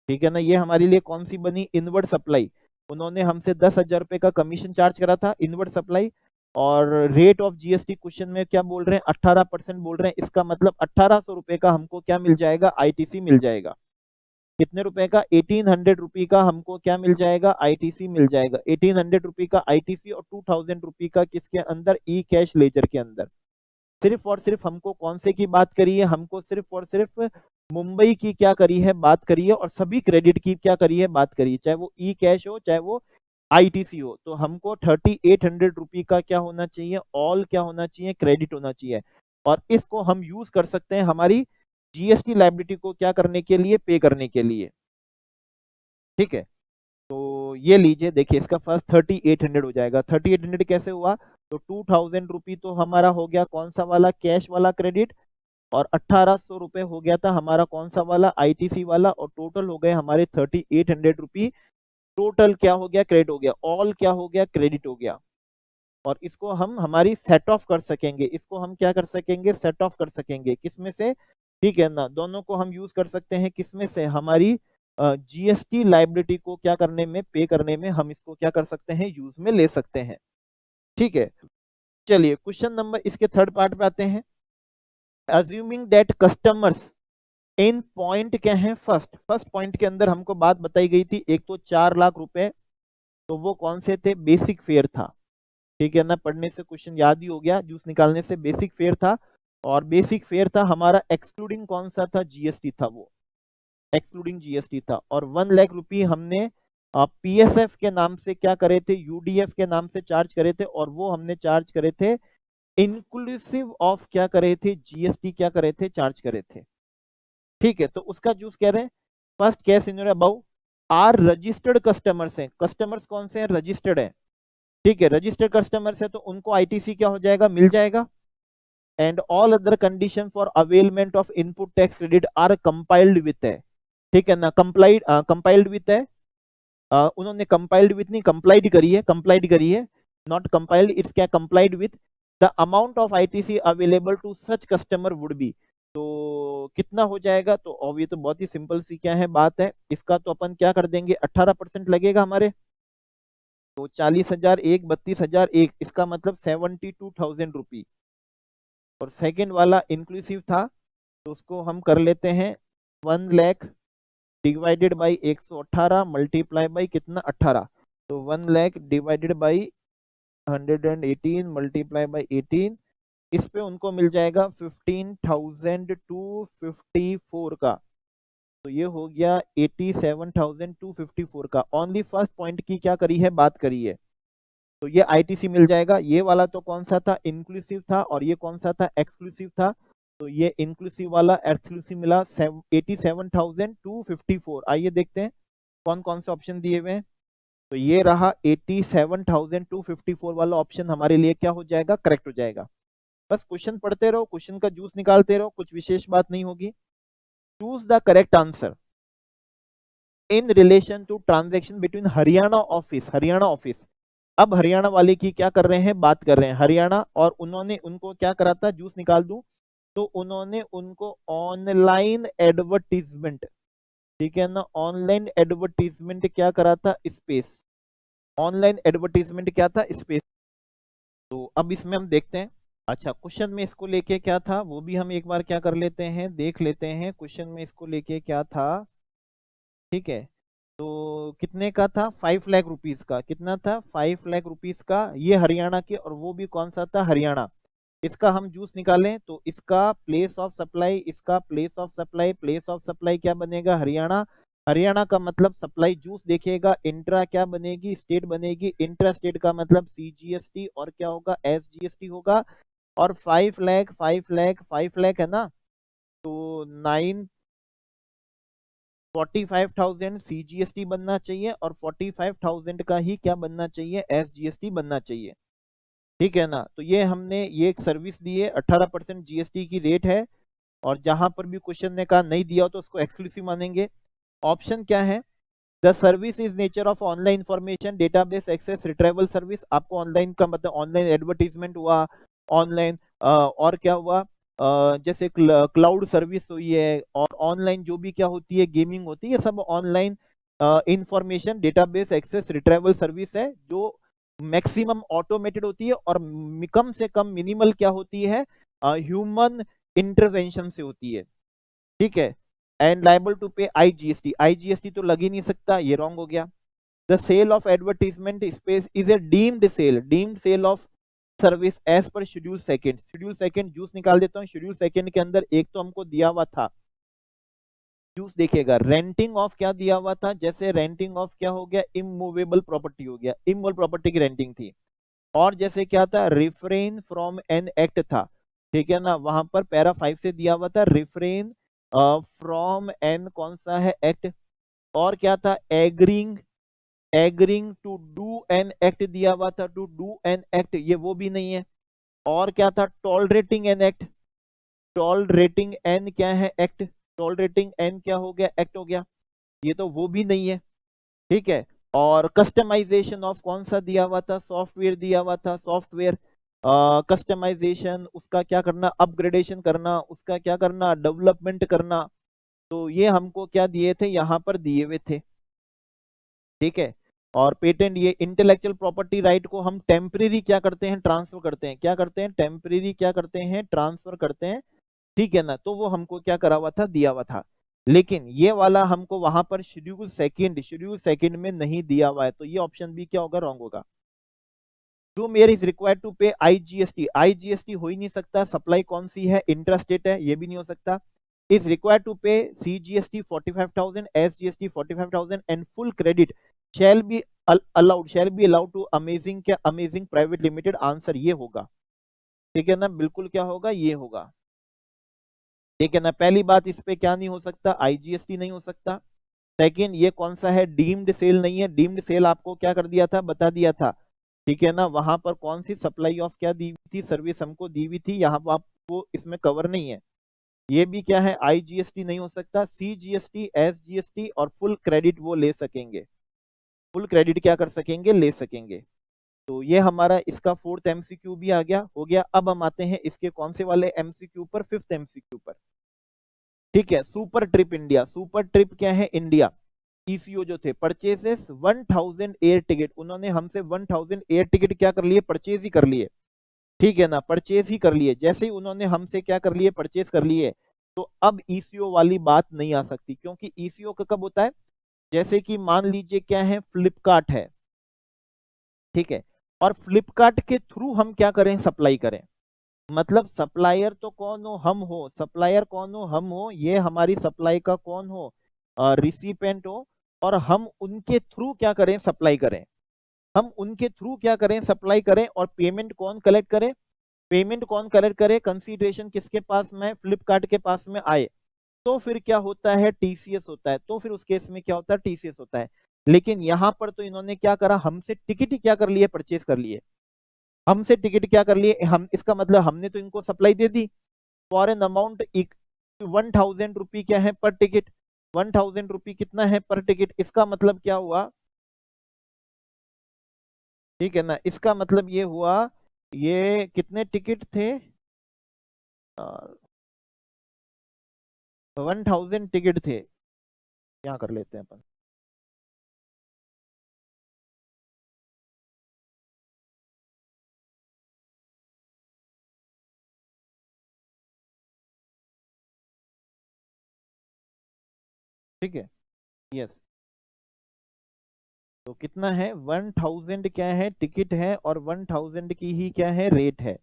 ठीक है ना, ये हमारे लिए कौन सी बनी, इनवर्ड सप्लाई। उन्होंने हमसे 10,000 रुपए का कमीशन चार्ज करा था, इनवर्ड सप्लाई। और रेट ऑफ जीएसटी क्वेश्चन में क्या बोल रहे हैं, 18% बोल रहे हैं, इसका मतलब 1,800 रुपए का हमको क्या मिल जाएगा, आईटीसी मिल जाएगा। कितने रुपए का, 1,800 रुपए का हमको क्या मिल जाएगा, आईटीसी मिल जाएगा। 1,800 रुपए का आईटीसी और 2,000 रुपए का किसके अंदर, ई कैश लेजर के अंदर। सिर्फ और सिर्फ हमको कौन से की बात करी है, हमको सिर्फ और सिर्फ मुंबई की क्या करी है, बात करी है, और सभी क्रेडिट की क्या करी है, बात करी है, चाहे वो ई कैश हो चाहे वो आईटीसी हो। तो हमको 3,800 रुपए का क्या होना चाहिए, ऑल क्या होना चाहिए, क्रेडिट होना चाहिए। और इसको हम यूज कर सकते हैं हमारी जीएसटी लायबिलिटी को क्या करने के लिए, पे करने के लिए। ठीक है, तो ये लीजिए, देखिए इसका फर्स्ट 3,800 हो जाएगा। 3,800 कैसे हुआ, तो 2,000 रुपये तो हमारा हो गया कौन सा वाला, कैश वाला क्रेडिट, और 1,800 रुपये हो गया था हमारा कौन सा वाला, आईटीसी वाला, और टोटल हो गए हमारे 3,800 रुपये। टोटल क्या हो गया, क्रेडिट हो गया, ऑल क्या हो गया, क्रेडिट हो गया। और इसको हम हमारी सेट ऑफ कर सकेंगे, इसको हम क्या कर सकेंगे, सेट ऑफ कर सकेंगे, किसमें से, ठीक है ना, दोनों को हम यूज कर सकते हैं, किसमें से, हमारी जीएसटी लायबिलिटी को क्या करने में, पे करने में, हम इसको क्या कर सकते हैं, यूज में ले सकते हैं। ठीक है, चलिए क्वेश्चन नंबर इसके थर्ड पार्ट पे आते हैं। Assuming that customers in point क्या है, फर्स्ट पॉइंट के अंदर हमको बात बताई गई थी, एक तो 4 लाख रुपए, तो वो कौन से थे, बेसिक फेयर था, ठीक है ना, पढ़ने से क्वेश्चन याद ही हो गया, जूस निकालने से, बेसिक फेयर था, और बेसिक फेयर था हमारा एक्सक्लूडिंग कौन सा था, जीएसटी था, वो एक्सक्लूडिंग जीएसटी था, और 1 लाख रुपए हमने पीएसएफ के नाम से क्या करे थे, यूडीएफ के नाम से चार्ज करे थे, और वो हमने चार्ज करे थे इंक्लूसिव ऑफ क्या करे थे, जीएसटी क्या करे थे, चार्ज करे थे, ठीक है। तो उसका जूस कह रहे हैं first case scenario above are registered customers हैं, कस्टमर्स कौन से हैं, रजिस्टर्ड है, ठीक है, रजिस्टर्ड कस्टमर्स है तो उनको आईटीसी क्या हो जाएगा, मिल जाएगा, and all other condition for availment of input tax credit are compiled with है, ठीक है ना, कंपाइल्ड विथ है, उन्होंने कंपाइल्ड विथ नहीं, कंप्लाइड करी है, नॉट कंपाइल्ड, इट्स क्या, complied with the amount of ITC available to such customer would be, तो कितना हो जाएगा, तो अब ये तो बहुत ही सिंपल सी क्या है बात है, इसका तो अपन क्या कर देंगे, 18% लगेगा हमारे, तो 40,000 एक, 32,000 एक, इसका मतलब 72,000 रुपी, और सेकेंड वाला इंक्लूसिव था, तो उसको हम कर लेते हैं 1 lakh divided by 118 multiply by कितना, 18, तो 1 lakh divided by 118 multiply by 18, इस पे उनको मिल जाएगा 15,254 का, तो ये हो गया 87,254 का, ओनली फर्स्ट पॉइंट की क्या करी है, बात करी है, तो ये आईटीसी मिल जाएगा, ये वाला तो कौन सा था, इंक्लूसिव था, और ये कौन सा था, एक्सक्लूसिव था, तो ये इंक्लूसिव वाला एक्सक्लूसिव मिला 87,254, आइए देखते हैं कौन कौन से ऑप्शन दिए हुए हैं, तो ये रहा 87,254 वाला ऑप्शन हमारे लिए क्या हो जाएगा, करेक्ट हो जाएगा। बस क्वेश्चन पढ़ते रहो, क्वेश्चन का जूस निकालते रहो, कुछ विशेष बात नहीं होगी। Choose the correct answer in relation to transaction between Haryana office, अब हरियाणा वाले की क्या कर रहे हैं, बात कर रहे हैं हरियाणा, और उन्होंने उनको क्या करा था, जूस निकाल दूं, तो उन्होंने उनको ऑनलाइन एडवर्टीजमेंट, ठीक है ना, ऑनलाइन एडवर्टीजमेंट क्या करा था, स्पेस, ऑनलाइन एडवर्टीजमेंट क्या था, स्पेस, तो अब इसमें हम देखते हैं, अच्छा क्वेश्चन में इसको लेके क्या था, वो भी हम एक बार क्या कर लेते हैं, देख लेते हैं, क्वेश्चन में इसको लेके क्या था, ठीक है, तो कितने का था, 5 लाख रुपीस का, कितना था, 5 लाख रुपीस का, ये हरियाणा के, और वो भी कौन सा था, हरियाणा, इसका हम जूस निकालें तो इसका प्लेस ऑफ सप्लाई, इसका प्लेस ऑफ सप्लाई क्या बनेगा, हरियाणा, हरियाणा का मतलब सप्लाई जूस देखेगा, इंट्रा क्या बनेगी, स्टेट बनेगी, इंट्रा स्टेट का मतलब सीजीएसटी, और क्या होगा, एसजीएसटी होगा, और 5 लाख है ना, तो 45,000 सीजीएसटी बनना चाहिए, और 45,000 का ही क्या बनना चाहिए, एसजीएसटी बनना चाहिए, ठीक है ना, तो ये हमने ये एक सर्विस दी है, 18% जीएसटी की रेट है, और जहां पर भी क्वेश्चन ने कहा नहीं दिया हो तो उसको एक्सक्लूसिव मानेंगे। ऑप्शन क्या है, the service is nature of online information database access retrieval service, आपको ऑनलाइन का मतलब ऑनलाइन एडवर्टीजमेंट हुआ, ऑनलाइन और क्या हुआ, जैसे क्लाउड सर्विस हुई है, और ऑनलाइन जो भी क्या होती है, गेमिंग होती है, ये सब online information database access retrieval service है, जो मैक्सिमम ऑटोमेटेड होती है, और कम से कम मिनिमल क्या होती है, ह्यूमन इंटरवेंशन से होती है, ठीक है, and liable to pay IGST, IGST तो लग ही नहीं सकता, ये रॉन्ग हो गया। The sale of advertisement space is a deemed sale of service as per schedule second juice निकाल देता हूँ, शेड्यूल सेकंड के अंदर एक तो हमको दिया हुआ था, जूस देखेगा, रेंटिंग ऑफ क्या दिया हुआ था, जैसे रेंटिंग ऑफ क्या हो गया, इमूवेबल प्रॉपर्टी हो गया, इमूवेबल प्रॉपर्टी की रेंटिंग थी, और जैसे क्या था, रिफ्रेन फ्रॉम एन एक्ट था, ठीक है ना, वहां पर पैरा 5 से दिया हुआ था, रिफ्रेन फ्रॉम एन कौन सा है, एक्ट, और क्या था, agreeing to do an act दिया हुआ था, टू डू एन एक्ट, ये वो भी नहीं है, और क्या था, tolerating an act, tolerating an क्या है, एक्ट, टॉलरेटिंग एन क्या हो गया, एक्ट हो गया, ये तो वो भी नहीं है, ठीक है, और कस्टमाइजेशन ऑफ कौन सा दिया हुआ था, सॉफ्टवेयर दिया हुआ था, सॉफ्टवेयर कस्टमाइजेशन, उसका क्या करना, अपग्रेडेशन करना, उसका क्या करना, डेवलपमेंट करना, तो ये हमको क्या दिए थे, यहाँ पर दिए हुए थे, ठीक है, और पेटेंट, ये इंटेलेक्चुअल प्रॉपर्टी राइट को हम टेम्परेरी क्या करते हैं, ट्रांसफर करते हैं, क्या करते हैं, टेम्परेरी क्या करते हैं, ट्रांसफर करते हैं, ठीक है ना, तो वो हमको क्या करा हुआ था, दिया हुआ था। लेकिन ये वाला हमको वहां पर शेड्यूल सेकंड में नहीं दिया हुआ है, तो ये ऑप्शन भी क्या होगा, रॉन्ग होगा। To mayor is required to pay IGST, IGST हो ही नहीं सकता, सप्लाई कौन सी है, इंट्रास्टेट है, ये भी नहीं हो सकता। Is required to pay CGST 45,000, SGST 45,000 and full credit shall be allowed to amazing, क्या अमेजिंग प्राइवेट लिमिटेड, आंसर ये होगा। ठीक है ना, बिल्कुल क्या होगा, ये होगा। ठीक है ना, पहली बात इस पे क्या नहीं हो सकता, आईजीएसटी नहीं हो सकता। सेकंड, ये कौन सा है, डीम्ड सेल नहीं है, डीम्ड सेल आपको क्या कर दिया था, बता दिया था। ठीक है ना, वहां पर कौन सी सप्लाई ऑफ क्या दी हुई थी, सर्विस हमको दी हुई थी, यहाँ पर आपको इसमें कवर नहीं है। ये भी क्या है, आईजीएसटी नहीं हो सकता, सीजीएसटी, एसजीएसटी और फुल क्रेडिट वो ले सकेंगे, फुल क्रेडिट क्या कर सकेंगे, ले सकेंगे। तो ये हमारा इसका फोर्थ एमसीक्यू भी आ गया, हो गया। अब हम आते हैं इसके कौन से वाले एमसीक्यू पर, फिफ्थ एमसीक्यू पर। ठीक है, super trip India, super trip क्या है, इंडिया। ईसीओ जो थे, परचेसेस 1000 एयर टिकट, उन्होंने हमसे 1000 एयर टिकट क्या कर लिए, परचेज ही कर लिए। ठीक है ना, परचेज ही कर लिए। जैसे ही उन्होंने हमसे क्या कर लिए, परचेज कर लिए, तो अब ईसीओ वाली बात नहीं आ सकती, क्योंकि ईसीओ का कब होता है, जैसे कि मान लीजिए क्या है, फ्लिपकार्ट है, ठीक है, और फ्लिपकार्ट के थ्रू हम क्या करें, सप्लाई करें। मतलब सप्लायर तो कौन हो, हम हो, सप्लायर कौन हो, हम हो, ये हमारी सप्लाई का कौन हो, रिसिपेंट हो, और हम उनके थ्रू क्या करें, सप्लाई करें। हम उनके थ्रू क्या करें, सप्लाई करें, और पेमेंट कौन कलेक्ट करे, पेमेंट कौन कलेक्ट करे, कंसीडरेशन किसके पास में, फ्लिपकार्ट के पास में आए, तो फिर क्या होता है, टीसीएस होता है। तो फिर उस केस में क्या होता है, टीसीएस होता है। लेकिन यहां पर तो इन्होंने क्या करा, हमसे टिकट ही क्या कर लिए, परचेज कर लिए। हमसे टिकट क्या कर लिए हम, इसका मतलब हमने तो इनको supply they the for an amount 1000 रुपी क्या है पर टिकट, 1000 रुपी कितना है पर टिकट। इसका मतलब क्या हुआ, ठीक है ना, इसका मतलब ये हुआ, ये कितने टिकट थे, 1000 टिकट थे, क्या कर लेते हैं अपन, ठीक है, यस। तो कितना है, 1000 क्या है, टिकट है, और 1000 की ही क्या है, रेट है।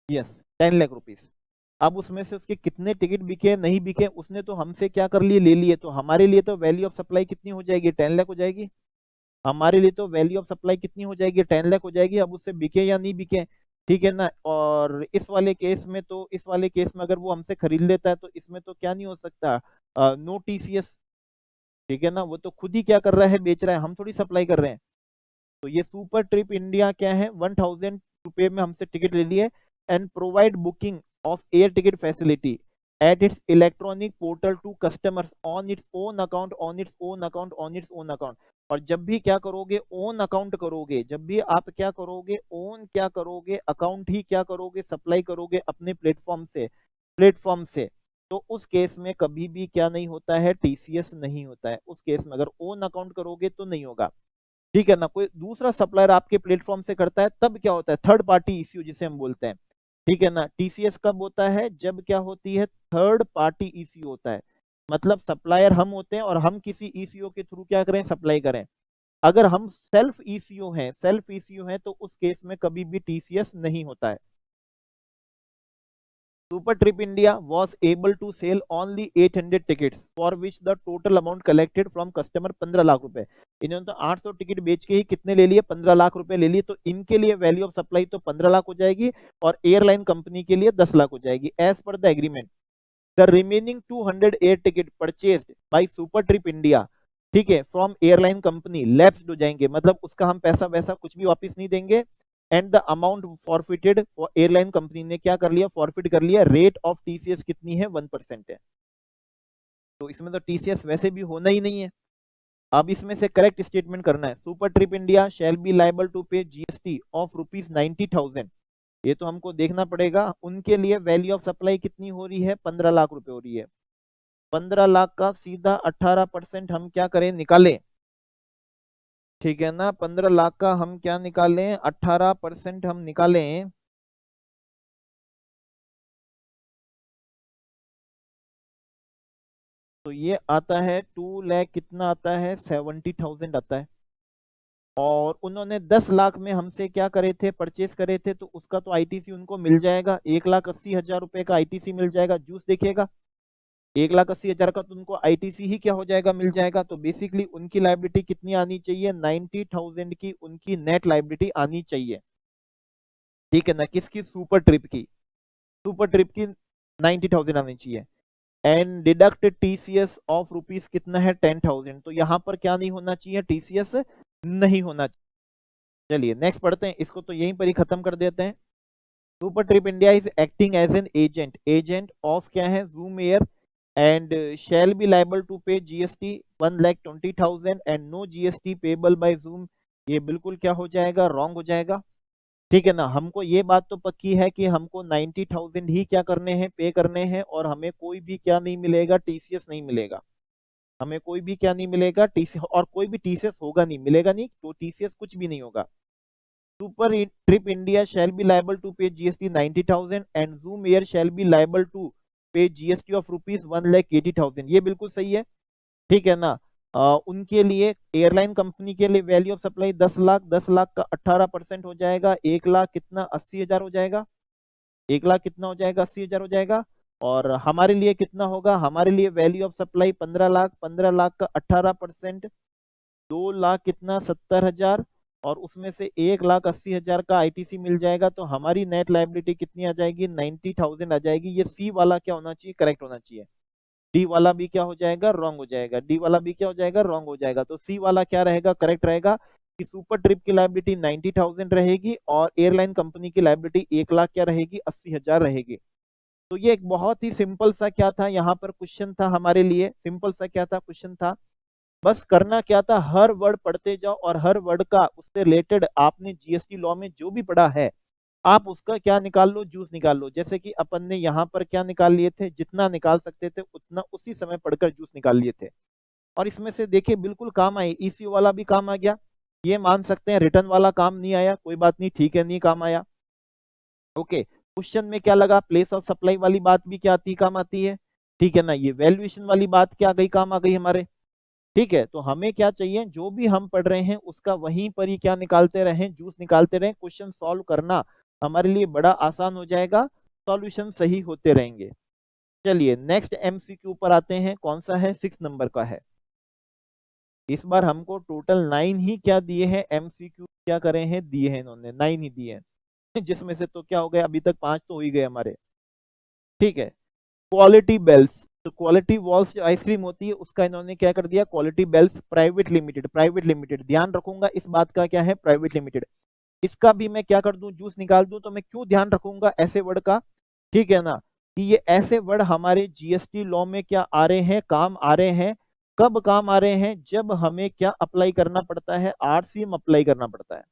Yes, 10 lakh rupees. अब उसमें से उसके कितने टिकट बिके नहीं बिके, उसने तो हमसे क्या कर लिए, ले लिए, तो हमारे लिए तो वैल्यू ऑफ सप्लाई कितनी हो जाएगी, 10 लाख हो जाएगी। हमारे लिए तो वैल्यू ऑफ सप्लाई कितनी हो जाएगी, 10 लाख हो जाएगी। अब उससे बिके या नहीं बिके, ठीक है ना। और इस वाले केस में तो, इस वाले केस में अगर वो हमसे खरीद लेता है, तो इसमें तो क्या नहीं हो सकता, नो टीसीएस। ठीक है ना, वो तो खुद ही क्या कर रहा है, बेच रहा है, हम थोड़ी सप्लाई कर रहे हैं। तो ये सुपर ट्रिप इंडिया क्या है, 1000 रुपये में हमसे टिकट ले लिए, and provide booking of air ticket facility at its electronic portal to customers on its own account, on its own account, on its own account. और जब भी क्या करोगे, ओन अकाउंट करोगे, जब भी आप क्या करोगे, ओन क्या करोगे, अकाउंट ही क्या करोगे, सप्लाई करोगे अपने प्लेटफॉर्म से, तो उस केस में कभी भी क्या नहीं होता है, टीसीएस नहीं होता है। उस केस में अगर ओन अकाउंट करोगे तो नहीं होगा। ठीक है ना, कोई दूसरा सप्लायर आपके प्लेटफॉर्म से करता है, तब क्या होता है, थर्ड पार्टी इश्यू जिसे हम बोलते हैं। ठीक है ना, टीसीएस कब होता है, जब क्या होती है, थर्ड पार्टी इश्यू होता है। मतलब सप्लायर हम होते हैं, और हम किसी ईसीओ के थ्रू क्या करें, सप्लाई करें। अगर हम सेल्फ ईसीओ हैं, तो उस केस में कभी भी टीसीएस नहीं होता है। Super Trip India was able to sell only 800 tickets for which the total amount collected from customer 15 lakh रुपए। इन्होंने तो 800 टिकट बेच के ही कितने ले लिए, 15 लाख रुपए ले लिए। तो इनके लिए वैल्यू ऑफ सप्लाई तो 15 लाख हो जाएगी, और एयरलाइन कंपनी के लिए 10 लाख हो जाएगी, as per the agreement. The remaining 200 air ticket purchased by super trip India, ठीक है, फ्रॉम एयरलाइन कंपनी लैप्स्ड हो जाएंगे, मतलब उसका हम पैसा वैसा कुछ भी वापस नहीं देंगे। And the amount forfeited, airline company ने क्या कर लिया, फॉरफिट कर लिया। रेट ऑफ टीसीएस कितनी है, 1% है। तो इसमें तो टीसीएस वैसे भी होना ही नहीं है। अब इसमें से करेक्ट स्टेटमेंट करना है, super trip India shall be liable to pay GST of ₹90,000। ये तो हमको देखना पड़ेगा, उनके लिए वैल्यू ऑफ सप्लाई कितनी हो रही है, 15 लाख रुपए हो रही है। 15 लाख का सीधा 18% हम क्या करें, निकालें। ठीक है ना, 15 लाख का हम क्या निकालें, 18% हम निकालें, तो ये आता है 2 लाख, कितना आता है, 70,000 आता है। और उन्होंने 10 लाख में हमसे क्या करे थे, परचेस करे थे, तो उसका तो आईटीसी उनको मिल जाएगा, 1,80,000 रुपए का आईटीसी मिल जाएगा। जूस देखिएगा, 1,80,000 का तो उनको आईटीसी ही क्या हो जाएगा, मिल जाएगा। तो बेसिकली उनकी लाइबिलिटी कितनी आनी चाहिए, 90,000 की उनकी नेट लाइबिलिटी आनी चाहिए। ठीक है ना, किसकी, सुपर ट्रिप की, सुपर ट्रिप की 90,000 आनी चाहिए। And deduct TCS of rupees कितना है, 10,000। तो यहाँ पर क्या नहीं होना चाहिए, टीसीएस नहीं होना चाहिए। चलिए नेक्स्ट पढ़ते हैं, इसको तो यहीं पर ही खत्म कर देते हैं। Super trip India is acting as an agent, agent of क्या है, zoom air, and shall be liable to pay GST 1,20,000 and no GST payable by zoom. ये बिल्कुल क्या हो जाएगा, रॉन्ग हो जाएगा। ठीक है ना, हमको ये बात तो पक्की है कि हमको 90,000 ही क्या करने हैं, पे करने हैं, और हमें कोई भी क्या नहीं मिलेगा, टीसीएस नहीं मिलेगा। हमें कोई भी क्या नहीं मिलेगा, टीसीएस, और कोई भी टीसीएस होगा नहीं, मिलेगा नहीं, तो टीसीएस कुछ भी नहीं होगा। Super trip India shall be liable to pay GST 90,000 and zoom air shall be liable to pay GST of rupees 1,80,000। ये बिल्कुल सही है। ठीक है ना, उनके लिए, एयरलाइन कंपनी के लिए value of supply 10 lakh, 10 lakh का 18% हो जाएगा, 1 लाख कितना, 80,000 हो जाएगा। 1 लाख कितना हो जाएगा, 80,000 हो जाएगा। और हमारे लिए कितना होगा, हमारे लिए value of supply 15 lakh, 15 lakh का 18%, 2 लाख कितना, 70,000, और उसमें से 1,80,000 का आईटीसी मिल जाएगा। तो हमारी नेट लाइबिलिटी कितनी आ जाएगी, 90,000 आ जाएगी। ये सी वाला क्या होना चाहिए, करेक्ट होना चाहिए। डी वाला भी क्या हो जाएगा, रॉन्ग हो जाएगा। डी वाला भी क्या हो जाएगा, रॉन्ग हो जाएगा। तो सी वाला क्या रहेगा, करेक्ट रहेगा, कि सुपर ट्रिप की लाइबिलिटी 90,000 रहेगी और एयरलाइन कंपनी की लाइबिलिटी 1 लाख क्या रहेगी, 80,000 रहेगी। तो ये एक बहुत ही सिंपल सा क्या था, यहाँ पर क्वेश्चन था हमारे लिए, सिंपल सा क्या था, क्वेश्चन था। बस करना क्या था, हर वर्ड पढ़ते जाओ और हर वर्ड का उससे रिलेटेड आपने जीएसटी लॉ में जो भी पढ़ा है, आप उसका क्या निकाल लो, जूस निकाल लो। जैसे कि अपन ने यहाँ पर क्या निकाल लिए थे, जितना निकाल सकते थे उतना उसी समय पढ़कर जूस निकाल लिए थे। और इसमें से देखिए बिल्कुल काम आए, ईसीओ वाला भी काम आ गया, ये मान सकते हैं। रिटर्न वाला काम नहीं आया, कोई बात नहीं, ठीक है, नहीं काम आया। ओके, क्वेश्चन में क्या लगा, प्लेस ऑफ सप्लाई वाली बात भी क्या आती, काम आती है। ठीक है ना, ये वैल्यूएशन वाली बात क्या आ गई, काम आ गई हमारे। ठीक है, तो हमें क्या चाहिए, जो भी हम पढ़ रहे हैं उसका वहीं पर ही क्या निकालते रहें, जूस निकालते रहें। क्वेश्चन सॉल्व करना हमारे लिए बड़ा आसान हो जाएगा, सॉल्यूशन सही होते रहेंगे। चलिए नेक्स्ट एमसीक्यू पर आते हैं, कौन सा है, 6 नंबर का है। इस बार हमको टोटल 9 ही क्या दिए हैं, एमसीक्यू क्या करे हैं, दिए हैं इन्होंने, 9 ही दिए हैं। जिसमें से तो क्या हो गया, अभी तक 5 तो हो ही गए हमारे। ठीक है, क्वालिटी बेल्स, तो क्वालिटी वॉल्स जो आइसक्रीम होती है उसका इन्होंने क्या कर दिया, quality bells private limited, private limited, ध्यान रखूंगा इस बात का, क्या है, प्राइवेट लिमिटेड। इसका भी मैं क्या कर दूं, जूस निकाल दूं। तो मैं क्यों ध्यान रखूंगा ऐसे वर्ड का, ठीक है ना, कि ये ऐसे वर्ड हमारे जीएसटी लॉ में क्या आ रहे हैं, काम आ रहे हैं। कब काम आ रहे हैं, जब हमें क्या अप्लाई करना पड़ता है, आरसीएम अप्लाई करना पड़ता है।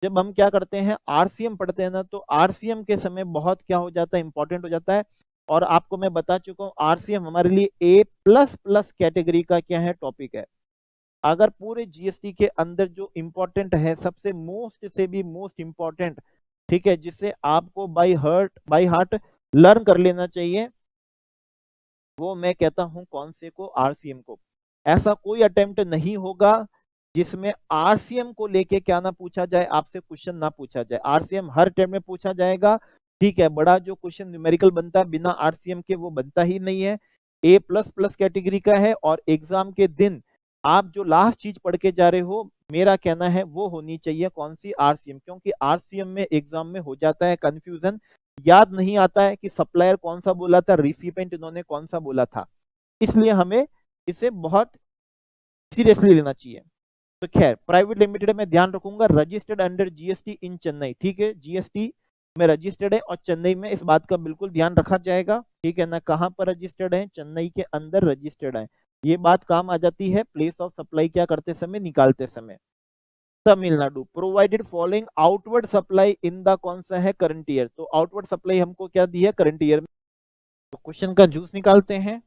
जब हम क्या करते हैं, आरसीएम पढ़ते हैं ना, तो आरसीएम के समय बहुत क्या हो जाता है, इंपॉर्टेंट हो जाता है। और आपको मैं बता चुका हूँ, आरसीएम हमारे लिए ए प्लस प्लस कैटेगरी का क्या है, टॉपिक है। अगर पूरे जीएसटी के अंदर जो इंपॉर्टेंट है, सबसे मोस्ट से भी मोस्ट इंपॉर्टेंट, ठीक है, जिसे आपको बाय हार्ट लर्न कर लेना चाहिए, वो मैं कहता हूं कौन से को, आरसीएम को। ऐसा कोई अटेम्प्ट नहीं होगा जिसमें आरसीएम को लेके क्या ना पूछा जाए, आपसे क्वेश्चन ना पूछा जाए। आरसीएम हर टाइम में पूछा जाएगा। ठीक है, बड़ा जो क्वेश्चन न्यूमेरिकल बनता है बिना आरसीएम के, वो बनता ही नहीं है। ए प्लस प्लस कैटेगरी का है, और एग्जाम के दिन आप जो लास्ट चीज पढ़ के जा रहे हो, मेरा कहना है वो होनी चाहिए कौन सी, आरसीएम। क्योंकि आरसीएम में एग्जाम में हो जाता है कंफ्यूजन, याद नहीं आता है कि सप्लायर कौन सा बोला था, रिसिपेंट इन्होंने कौन सा बोला था। इसलिए हमें इसे बहुत सीरियसली लेना चाहिए। तो खैर, प्राइवेट लिमिटेड में ध्यान रखूंगा, रजिस्टर्ड अंडर जीएसटी इन चेन्नई। ठीक है, जीएसटी में रजिस्टर्ड है और चेन्नई में, इस बात का बिल्कुल ध्यान रखा जाएगा। ठीक है ना, कहाँ पर रजिस्टर्ड है, चेन्नई के अंदर रजिस्टर्ड है। ये बात काम आ जाती है प्लेस ऑफ सप्लाई क्या करते समय, निकालते समय। Tamil Nadu provided following outward supply in the, कौन सा है, करंट ईयर। तो आउटवर्ड सप्लाई हमको क्या दी है, करंट ईयर में। तो क्वेश्चन का जूस निकालते हैं।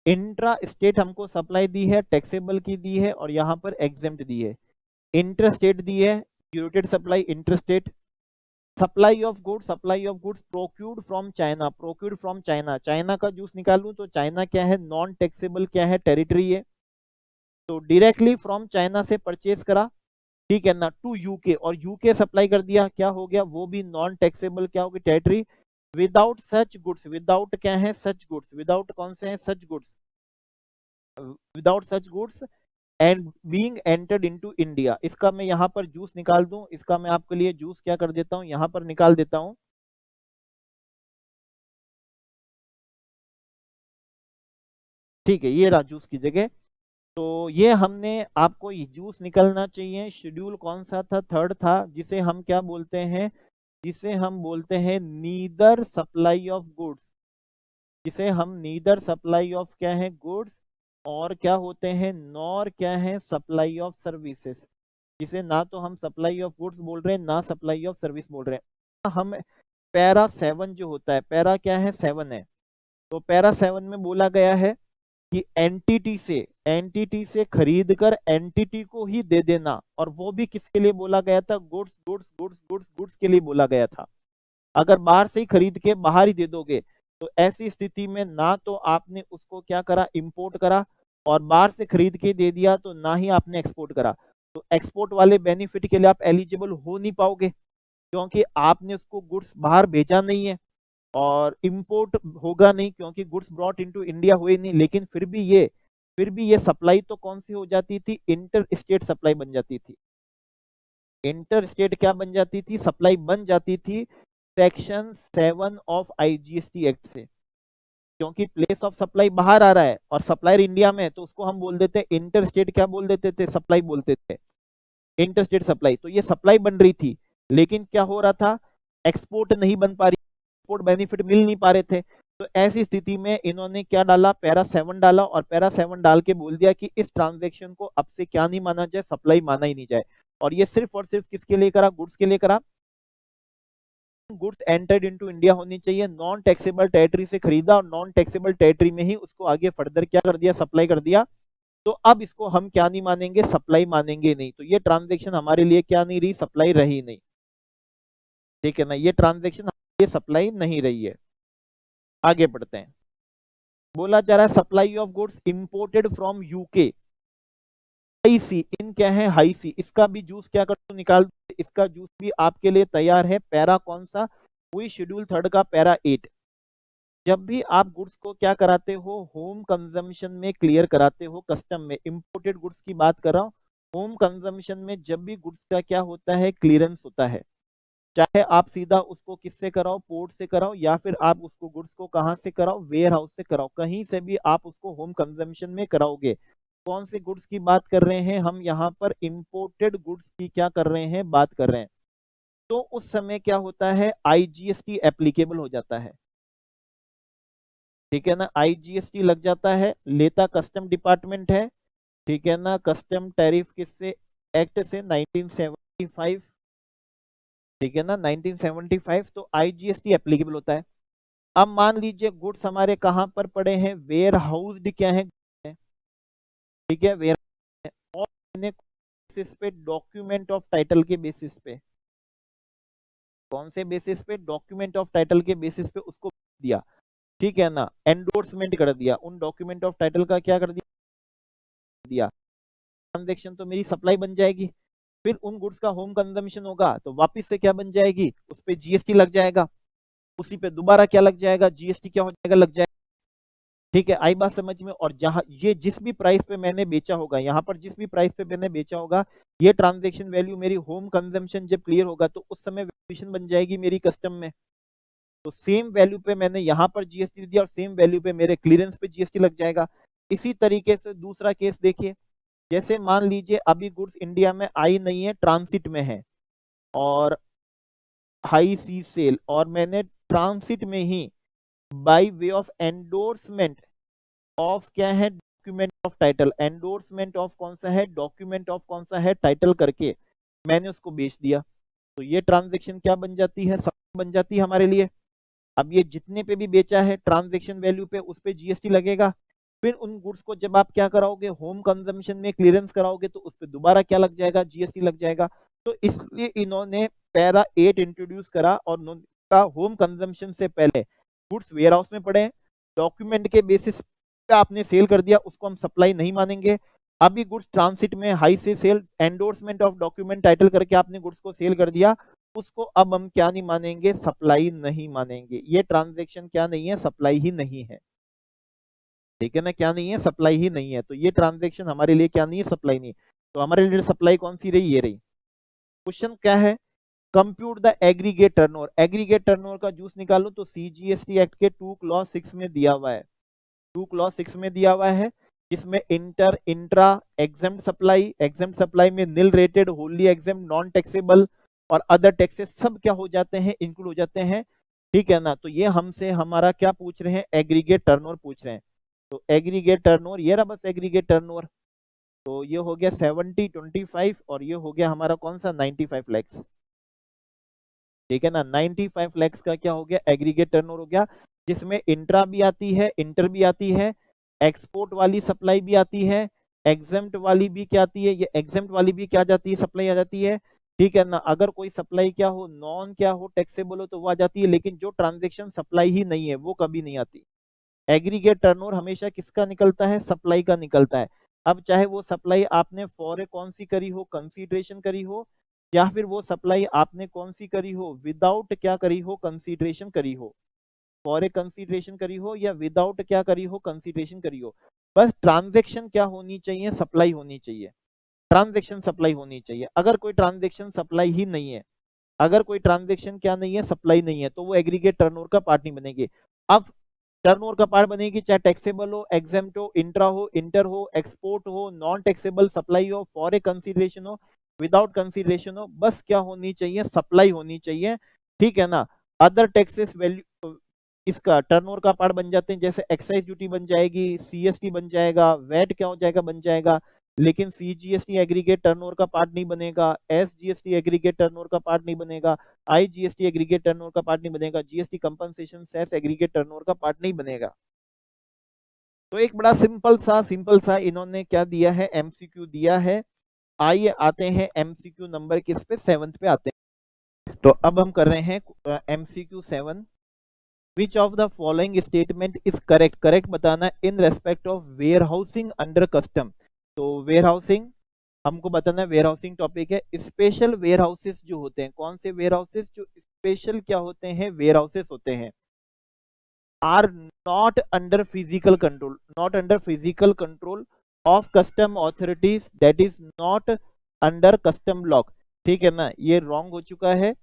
इंट्रा स्टेट हमको सप्लाई दी है, टैक्सेबल की दी है और यहाँ पर एग्जेम्प्ट दी है। इंटर स्टेट दी है durated supply, inter state. Supply of goods procured from China, procured from China, China का जूस निकालूं तो चाइना क्या है, नॉन टैक्सेबल क्या है, टेरिटरी है, तो डायरेक्टली फ्रॉम चाइना से परचेज करा, ठीक है ना, टू यूके, और यूके सप्लाई कर दिया, क्या हो गया, वो भी नॉन टैक्सेबल क्या होगी, territory. Without such goods, without क्या है, सच गुड्स, विदाउट कौन से हैं, such goods, without such goods and being entered into India. इसका मैं यहाँ पर जूस निकाल दूं, इसका मैं आपके लिए जूस क्या कर देता हूँ, यहाँ पर निकाल देता हूँ। ठीक है, ये रहा जूस की जगह। तो ये हमने आपको ये जूस निकलना चाहिए, शेड्यूल कौन सा था, थर्ड था, जिसे हम क्या बोलते हैं, जिसे हम बोलते हैं नीदर सप्लाई ऑफ गुड्स, जिसे हम नीदर सप्लाई ऑफ क्या है, गुड्स, और क्या होते हैं, नॉर क्या है, सप्लाई ऑफ सर्विसेज, जिसे ना तो हम सप्लाई ऑफ गुड्स बोल रहे हैं ना सप्लाई ऑफ सर्विस बोल रहे हैं। हम पैरा 7 जो होता है, पैरा क्या है, 7 है, तो पैरा 7 में बोला गया है कि एंटिटी से खरीद कर एंटिटी को ही दे देना, और वो भी किसके लिए बोला गया था, goods goods goods goods goods के लिए बोला गया था। अगर बाहर से ही खरीद के बाहर ही दे दोगे तो ऐसी स्थिति में ना तो आपने उसको क्या करा, इंपोर्ट करा, और बाहर से खरीद के दे दिया तो ना ही आपने एक्सपोर्ट करा, तो एक्सपोर्ट वाले बेनिफिट के लिए आप एलिजिबल हो नहीं पाओगे, क्योंकि आपने उसको गुड्स बाहर भेजा नहीं है, और इंपोर्ट होगा नहीं क्योंकि गुड्स ब्रॉट इनटू इंडिया हुए नहीं। लेकिन फिर भी ये सप्लाई तो कौन सी हो जाती थी, इंटर स्टेट सप्लाई बन जाती थी, इंटर स्टेट क्या बन जाती थी, सप्लाई बन जाती थी सेक्शन 7 ऑफ आईजीएसटी एक्ट से, क्योंकि प्लेस ऑफ सप्लाई बाहर आ रहा है और सप्लायर इंडिया में है, तो उसको हम बोल देते हैं इंटर स्टेट, क्या बोल देते थे, सप्लाई बोलते थे, इंटर स्टेट सप्लाई। तो ये सप्लाई बन रही थी, लेकिन क्या हो रहा था, एक्सपोर्ट नहीं बन पा रही, एक्सपोर्ट बेनिफिट मिल नहीं पा रहे थे। तो ऐसी स्थिति में इन्होंने क्या डाला, पैरा 7 डाला, और पैरा 7 डाल के बोल दिया कि इस ट्रांजैक्शन को अब से क्या नहीं माना जाए, सप्लाई माना ही नहीं जाए। और ये सिर्फ और सिर्फ किसके लिए करा, गुड्स के लिए करा, गुड्स एंटर्ड इनटू इंडिया होनी चाहिए, नॉन टैक्सेबल टेरिटरी से खरीदा और नॉन टैक्सेबल टेरिटरी में ही उसको आगे फर्दर क्या कर दिया, सप्लाई कर दिया। तो अब इसको हम क्या नहीं मानेंगे, सप्लाई मानेंगे नहीं, तो ये ट्रांजैक्शन हमारे लिए क्या नहीं रही, सप्लाई रही नहीं, ठीक है ना, ये ट्रांजैक्शन ये सप्लाई नहीं रही है। आगे बढ़ते हैं, बोला जा रहा है supply of goods imported from UK, high sea, in क्या है, हाई सी, इसका भी जूस क्या कर दो, निकाल दो, इसका जूस भी आपके लिए तैयार है, पैरा कौन सा, वही शेड्यूल 3 का पैरा 8। जब भी आप गुड्स को क्या कराते हो, होम कंजम्पशन में क्लियर कराते हो, कस्टम में, इंपोर्टेड गुड्स की बात कर रहा हूँ, होम कंजम्पशन में जब भी गुड्स का क्या होता है, क्लियरेंस होता है, चाहे आप सीधा उसको किससे कराओ, पोर्ट से कराओ, या फिर आप उसको गुड्स को कहां से कराओ, वेयर हाउस से कराओ, कहीं से भी आप उसको होम कंजम्पशन में कराओगे। कौन से गुड्स की बात कर रहे हैं हम, यहाँ पर इंपोर्टेड गुड्स की क्या कर रहे हैं, बात कर रहे हैं। तो उस समय क्या होता है, आईजीएसटी एप्लीकेबल हो जाता है, ठीक है ना, आईजीएसटी लग जाता है, लेता कस्टम डिपार्टमेंट है, ठीक है ना, कस्टम टैरिफ किससे, एक्ट से 1975, ठीक है ना, 1975, तो आईजीएसटी एप्लीकेबल होता है। अब मान लीजिए गुड्स हमारे कहाँ पर पड़े हैं, वेयर हाउस्ड क्या है, ठीक है, वेयर, और बेसिस पे, डॉक्यूमेंट ऑफ टाइटल के बेसिस पे, कौन से बेसिस पे, डॉक्यूमेंट ऑफ टाइटल के बेसिस पे उसको दिया, ठीक है ना, एंडोर्समेंट कर दिया, उन डॉक्यूमेंट ऑफ टाइटल का क्या कर दिया, ट्रांजेक्शन तो मेरी सप्लाई बन जाएगी। फिर उन गुड्स का होम कंजम्पशन होगा तो वापस से क्या बन जाएगी, उस पे जीएसटी लग जाएगा, उसी पे दोबारा क्या लग जाएगा, जीएसटी क्या हो जाएगा, लग जाएगा, ठीक है, आई बात समझ में। और जहां ये जिस भी प्राइस पे मैंने बेचा होगा, यहाँ पर जिस भी प्राइस पे मैंने बेचा होगा, ये ट्रांजैक्शन वैल्यू मेरी होम कंजम्पशन जब क्लियर होगा तो उस समय वैल्यूएशन बन जाएगी मेरी कस्टम में, तो सेम वैल्यू पे मैंने यहाँ पर जीएसटी दिया और सेम वैल्यू पे मेरे क्लियरेंस पे जीएसटी लग जाएगा। इसी तरीके से दूसरा केस देखिए, जैसे मान लीजिए अभी गुड्स इंडिया में आई नहीं है, ट्रांसिट में है, और हाई सी सेल, और मैंने ट्रांसिट में ही by way of endorsement of क्या है, document of title, endorsement of कौन सा है, डॉक्यूमेंट ऑफ कौन सा है, टाइटल करके मैंने उसको बेच दिया, तो ये ट्रांजैक्शन क्या बन जाती है, सब बन जाती है हमारे लिए। अब ये जितने पे भी बेचा है ट्रांजैक्शन वैल्यू पे, उस पे जीएसटी लगेगा, फिर उन गुड्स को जब आप क्या कराओगे, होम कंजम्पशन में क्लियरेंस कराओगे, तो उस पर दोबारा क्या लग जाएगा, जीएसटी लग जाएगा। तो इसलिए इन्होंने पैरा 8 इंट्रोड्यूस करा और होम कंजम्पशन से पहले गुड्स वेयर हाउस में पड़े, डॉक्यूमेंट के बेसिस पे आपने सेल कर दिया, उसको हम सप्लाई नहीं मानेंगे। अभी गुड्स ट्रांसिट में high sea sale, endorsement of document title करके आपने गुड्स को सेल कर दिया, उसको अब हम क्या नहीं मानेंगे, सप्लाई नहीं मानेंगे। ये ट्रांजेक्शन क्या नहीं है, सप्लाई ही नहीं है, ठीक है ना, क्या नहीं है, सप्लाई ही नहीं है। तो ये ट्रांजेक्शन हमारे लिए क्या नहीं है, सप्लाई नहीं। तो हमारे लिए सप्लाई कौन सी रही, ये रही। क्वेश्चन क्या है, compute the aggregate turnover. Aggregate turnover का जूस निकालो, तो सीजीएसटी एक्ट के 2 क्लॉज 6 में दिया हुआ है, 2 क्लॉज 6 में दिया हुआ है, जिसमें इंटर, इंट्रा, एग्जेम्प्ट सप्लाई में निल rated, wholly exempt, non taxable और अदर टैक्सेस सब क्या हो जाते हैं, इंक्लूड हो जाते हैं, ठीक है ना। तो ये हमसे हमारा क्या पूछ रहे हैं, एग्रीगेट टर्नओवर पूछ रहे हैं। तो एग्रीगेट टर्नओवर ये रहा, बस एग्रीगेट टर्नओवर। तो ये हो गया 70 25 और ये हो गया हमारा कौन सा, 95 लैक्स, ठीक है ना। 95 लैक्स का क्या हो गया, एग्रीगेट टर्नओवर हो गया, जिसमें इंट्रा भी आती है, इंटर भी आती है, एक्सपोर्ट वाली सप्लाई भी आती है, एग्जेम्प्ट वाली भी क्या आती है, ये एग्जेम्प्ट वाली भी क्या जाती है, सप्लाई आ जाती है, ठीक है ना। अगर कोई सप्लाई क्या हो, नॉन क्या हो, टैक्सेबल हो, तो वो आ जाती है, लेकिन जो ट्रांजेक्शन सप्लाई ही नहीं है वो कभी नहीं आती। एग्रीगेट टर्नओवर हमेशा किसका निकलता है, सप्लाई का निकलता है। अब चाहे वो सप्लाई आपने फॉर ए कौन सी करी हो, कंसीडरेशन करी हो, या फिर वो सप्लाई आपने कौन सी करी हो, विदाउट क्या करी हो, कंसीडरेशन करी हो, फॉर ए कंसीडरेशन करी हो या विदाउट क्या करी हो, कंसीडरेशन करी हो, बस ट्रांजेक्शन क्या होनी चाहिए, सप्लाई होनी चाहिए, ट्रांजेक्शन सप्लाई होनी चाहिए। अगर कोई ट्रांजेक्शन सप्लाई ही नहीं है, अगर कोई ट्रांजेक्शन क्या नहीं है, सप्लाई नहीं है, तो वो एग्रीगेट टर्नओवर का पार्ट नहीं बनेगी। अब टर्नओवर का पार्ट बनेगी चाहे टैक्सेबल हो, एग्जेम्प्ट हो, इंट्रा हो, इंटर हो, एक्सपोर्ट हो, नॉन टैक्सेबल, सप्लाई हो, फॉर ए कंसीडरेशन हो, विदाउट कंसीडरेशन हो, बस क्या होनी चाहिए, सप्लाई होनी चाहिए, ठीक है ना। अदर टैक्सेस वैल्यू इसका टर्नओवर का पार्ट बन जाते हैं, जैसे एक्साइज ड्यूटी बन जाएगी, सीएसटी बन जाएगा, वैट क्या हो जाएगा, बन जाएगा, लेकिन सीजीएसटी एग्रीगेट टर्नओवर का पार्ट नहीं बनेगा, एसजीएसटी एग्रीगेट टर्नओवर का पार्ट नहीं बनेगा, आईजीएसटी एग्रीगेट टर्नओवर का पार्ट नहीं बनेगा, GST compensation cess aggregate turnover का पार्ट नहीं बनेगा। तो एक बड़ा सिंपल सा इन्होंने क्या दिया है, एमसीक्यू दिया है। आइए आते हैं एमसीक्यू नंबर किस पे, 7 पे आते हैं। तो अब हम कर रहे हैं MCQ 7। Which of the following statement is correct, correct बताना in respect of warehousing under custom. तो वेयर हाउसिंग हमको बताना है, वेयर हाउसिंग टॉपिक है। स्पेशल वेयर हाउसेस जो होते हैं, कौन से वेयर हाउसेस, जो स्पेशल क्या होते हैं, वेयर हाउसेस होते हैं, are not under physical control, not under physical control of custom authorities, that is not under custom lock, ठीक है ना। ये रॉन्ग हो चुका है।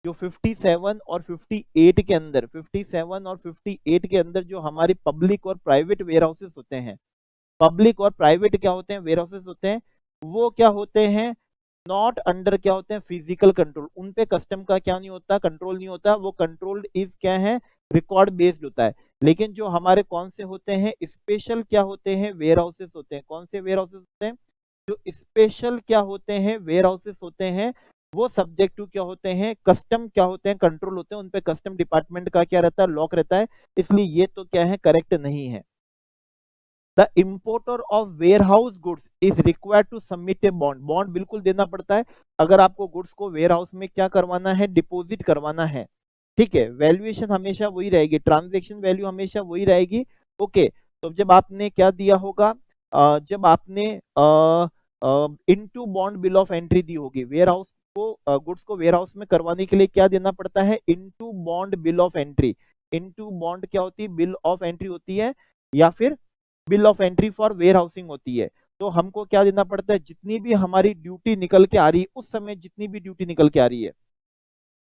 जो 57 और 58 के अंदर, 57 और 58 के अंदर जो हमारी पब्लिक और प्राइवेट वेयर हाउसेस होते हैं, पब्लिक और प्राइवेट क्या होते हैं, वेयर हाउसेस होते हैं, वो क्या होते हैं, नॉट अंडर क्या होते हैं, फिजिकल कंट्रोल। उन पे कस्टम का क्या नहीं होता, कंट्रोल नहीं होता, वो कंट्रोल्ड इज क्या है, रिकॉर्ड बेस्ड होता है। लेकिन जो हमारे कौन से होते हैं, स्पेशल क्या होते हैं, वेयर हाउसेस होते हैं। कौन से वेयर हाउसेस होते हैं, जो स्पेशल क्या होते हैं, वेयर हाउसेस होते हैं, वो सब्जेक्ट टू क्या होते हैं, कस्टम क्या होते हैं, कंट्रोल होते हैं। उन पे कस्टम डिपार्टमेंट का क्या रहता है, लॉक रहता है। इसलिए ये तो क्या है, करेक्ट नहीं है। The importer of warehouse goods is required to submit a bond, bond बिल्कुल देना पड़ता है अगर आपको गुड्स को वेयर हाउस में क्या करवाना है, डिपॉजिट करवाना है, ठीक है। वैल्यूएशन हमेशा वही रहेगी, ट्रांजैक्शन वैल्यू हमेशा वही रहेगी, ओके। तो जब आपने क्या दिया होगा, जब आपने into bond bill of entry दी होगी, वेयर हाउस को गुड्स को वेयर हाउस में करवाने के लिए क्या देना पड़ता है, into bond bill of entry. Into bond क्या होती है, बिल ऑफ एंट्री होती है, या फिर bill of entry for warehousing होती है। तो हमको क्या देना पड़ता है, जितनी भी हमारी ड्यूटी निकल के आ रही है, उस समय जितनी भी ड्यूटी निकल के आ रही है,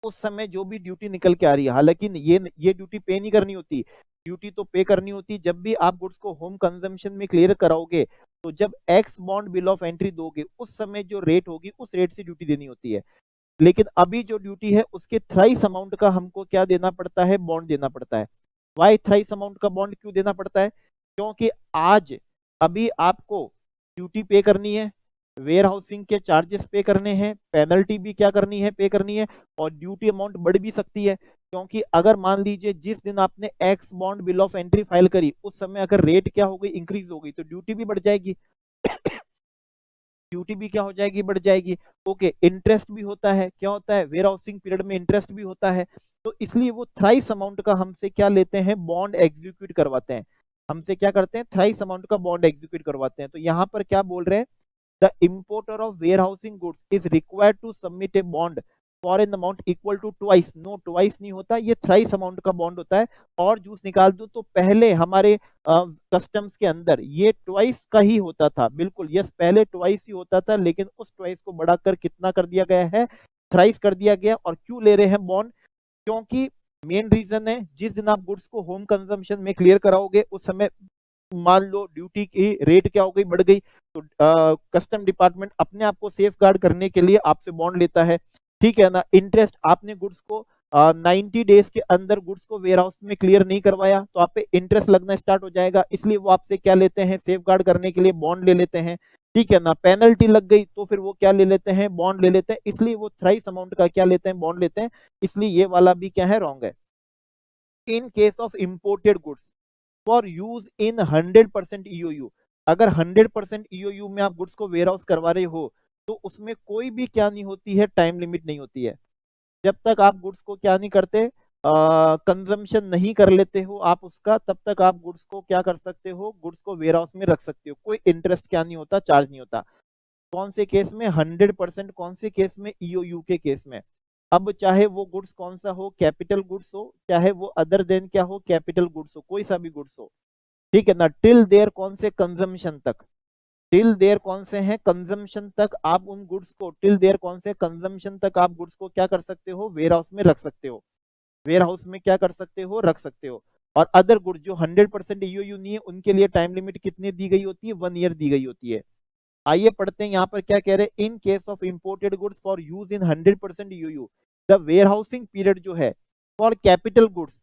उस समय जो भी ड्यूटी निकल के आ रही है, हालांकि ये ड्यूटी पे नहीं करनी होती, ड्यूटी तो पे करनी होती जब भी आप गुड्स को होम कंजम्पशन में क्लियर कराओगे। तो जब x bond bill of entry दोगे, उस समय जो रेट होगी उस रेट से ड्यूटी देनी होती है। लेकिन अभी जो ड्यूटी है उसके थ्राइस अमाउंट का हमको क्या देना पड़ता है, बॉन्ड देना पड़ता है। वाई थ्राइस अमाउंट का बॉन्ड क्यों देना पड़ता है, क्योंकि आज अभी आपको ड्यूटी पे करनी है, वेयर हाउसिंग के चार्जेस पे करने हैं, पेनल्टी भी क्या करनी है, पे करनी है, और ड्यूटी अमाउंट बढ़ भी सकती है, क्योंकि अगर मान लीजिए जिस दिन आपने x bond bill of entry file करी उस समय अगर रेट क्या हो गई, इंक्रीज हो गई, तो ड्यूटी भी बढ़ जाएगी। ड्यूटी भी क्या हो जाएगी, बढ़ जाएगी। ओके, इंटरेस्ट भी होता है, क्या होता है, वेयर हाउसिंग पीरियड में इंटरेस्ट भी होता है। तो इसलिए वो थ्राइस अमाउंट का हमसे क्या लेते हैं, बॉन्ड एग्जीक्यूट करवाते हैं। हमसे क्या करते हैं, थ्राइस अमाउंट का बॉन्ड एग्जीक्यूट करवाते हैं। तो यहाँ पर क्या बोल रहे हैं, the importer of warehousing goods is required to submit a bond for an amount equal to twice. No, twice नहीं होता, ये थ्राइस अमाउंट का बॉन्ड होता है। और जूस निकाल दो तो पहले हमारे कस्टम्स के अंदर ये ट्वाइस का ही होता था, बिल्कुल यस, पहले ट्वाइस ही होता था, लेकिन उस ट्वाइस को बढ़ाकर कितना कर दिया गया है, थ्राइस कर दिया गया। और क्यों ले रहे हैं बॉन्ड, क्योंकि मेन रीजन है, जिस दिन आप गुड्स को होम कंजम्पशन में क्लियर कराओगे उस समय मान लो ड्यूटी की रेट क्या हो गई, बढ़ गई, तो कस्टम डिपार्टमेंट अपने आप को सेफ गार्ड करने के लिए आपसे बॉन्ड लेता है, ठीक है ना। इंटरेस्ट, आपने गुड्स को 90 डेज के अंदर गुड्स को वेयर हाउस में क्लियर नहीं करवाया तो आप पे इंटरेस्ट लगना स्टार्ट हो जाएगा, इसलिए वो आपसे क्या लेते हैं, सेफ गार्ड करने के लिए बॉन्ड ले लेते हैं, ठीक है ना। पेनल्टी लग गई तो फिर वो क्या ले लेते हैं, बॉन्ड ले लेते हैं, इसलिए वो थ्राइस अमाउंट का क्या लेते हैं, बॉन्ड लेते हैं। इसलिए ये वाला भी क्या है, रॉन्ग है। इन case of imported goods for use in 100% EOU, अगर 100% ईओयू में आप गुड्स को वेयर हाउस करवा रहे हो तो उसमें कोई भी क्या नहीं होती है, टाइम लिमिट नहीं होती है। जब तक आप गुड्स को क्या नहीं करते, कंजम्पशन नहीं कर लेते हो आप उसका, तब तक आप गुड्स को क्या कर सकते हो, गुड्स को वेयर हाउस में रख सकते हो, कोई इंटरेस्ट क्या नहीं होता, चार्ज नहीं होता। कौन से केस में, 100%, कौन से केस में, ईओयू के केस में। अब चाहे वो गुड्स कौन सा हो, कैपिटल गुड्स हो, चाहे वो अदर देन क्या हो, कैपिटल गुड्स हो, कोई सा भी गुड्स हो, ठीक है ना। टिल देयर कौन से, कंजम्पशन तक, टिल देयर कौन से हैं, कंजम्पशन तक आप उन गुड्स को, टिल देयर कौन से, कंजम्पशन तक आप गुड्स को क्या कर सकते हो, वेयर हाउस में रख सकते हो, वेयर हाउस में क्या कर सकते हो, रख सकते हो। और अदर गुड्स जो 100% ईओयू नहीं है उनके लिए टाइम लिमिट कितनी दी गई होती है, 1 ईयर दी गई होती है। आइए पढ़ते हैं यहाँ पर क्या कह रहे हैं, in case of imported goods for use in 100% EOU the warehousing period जो है for capital goods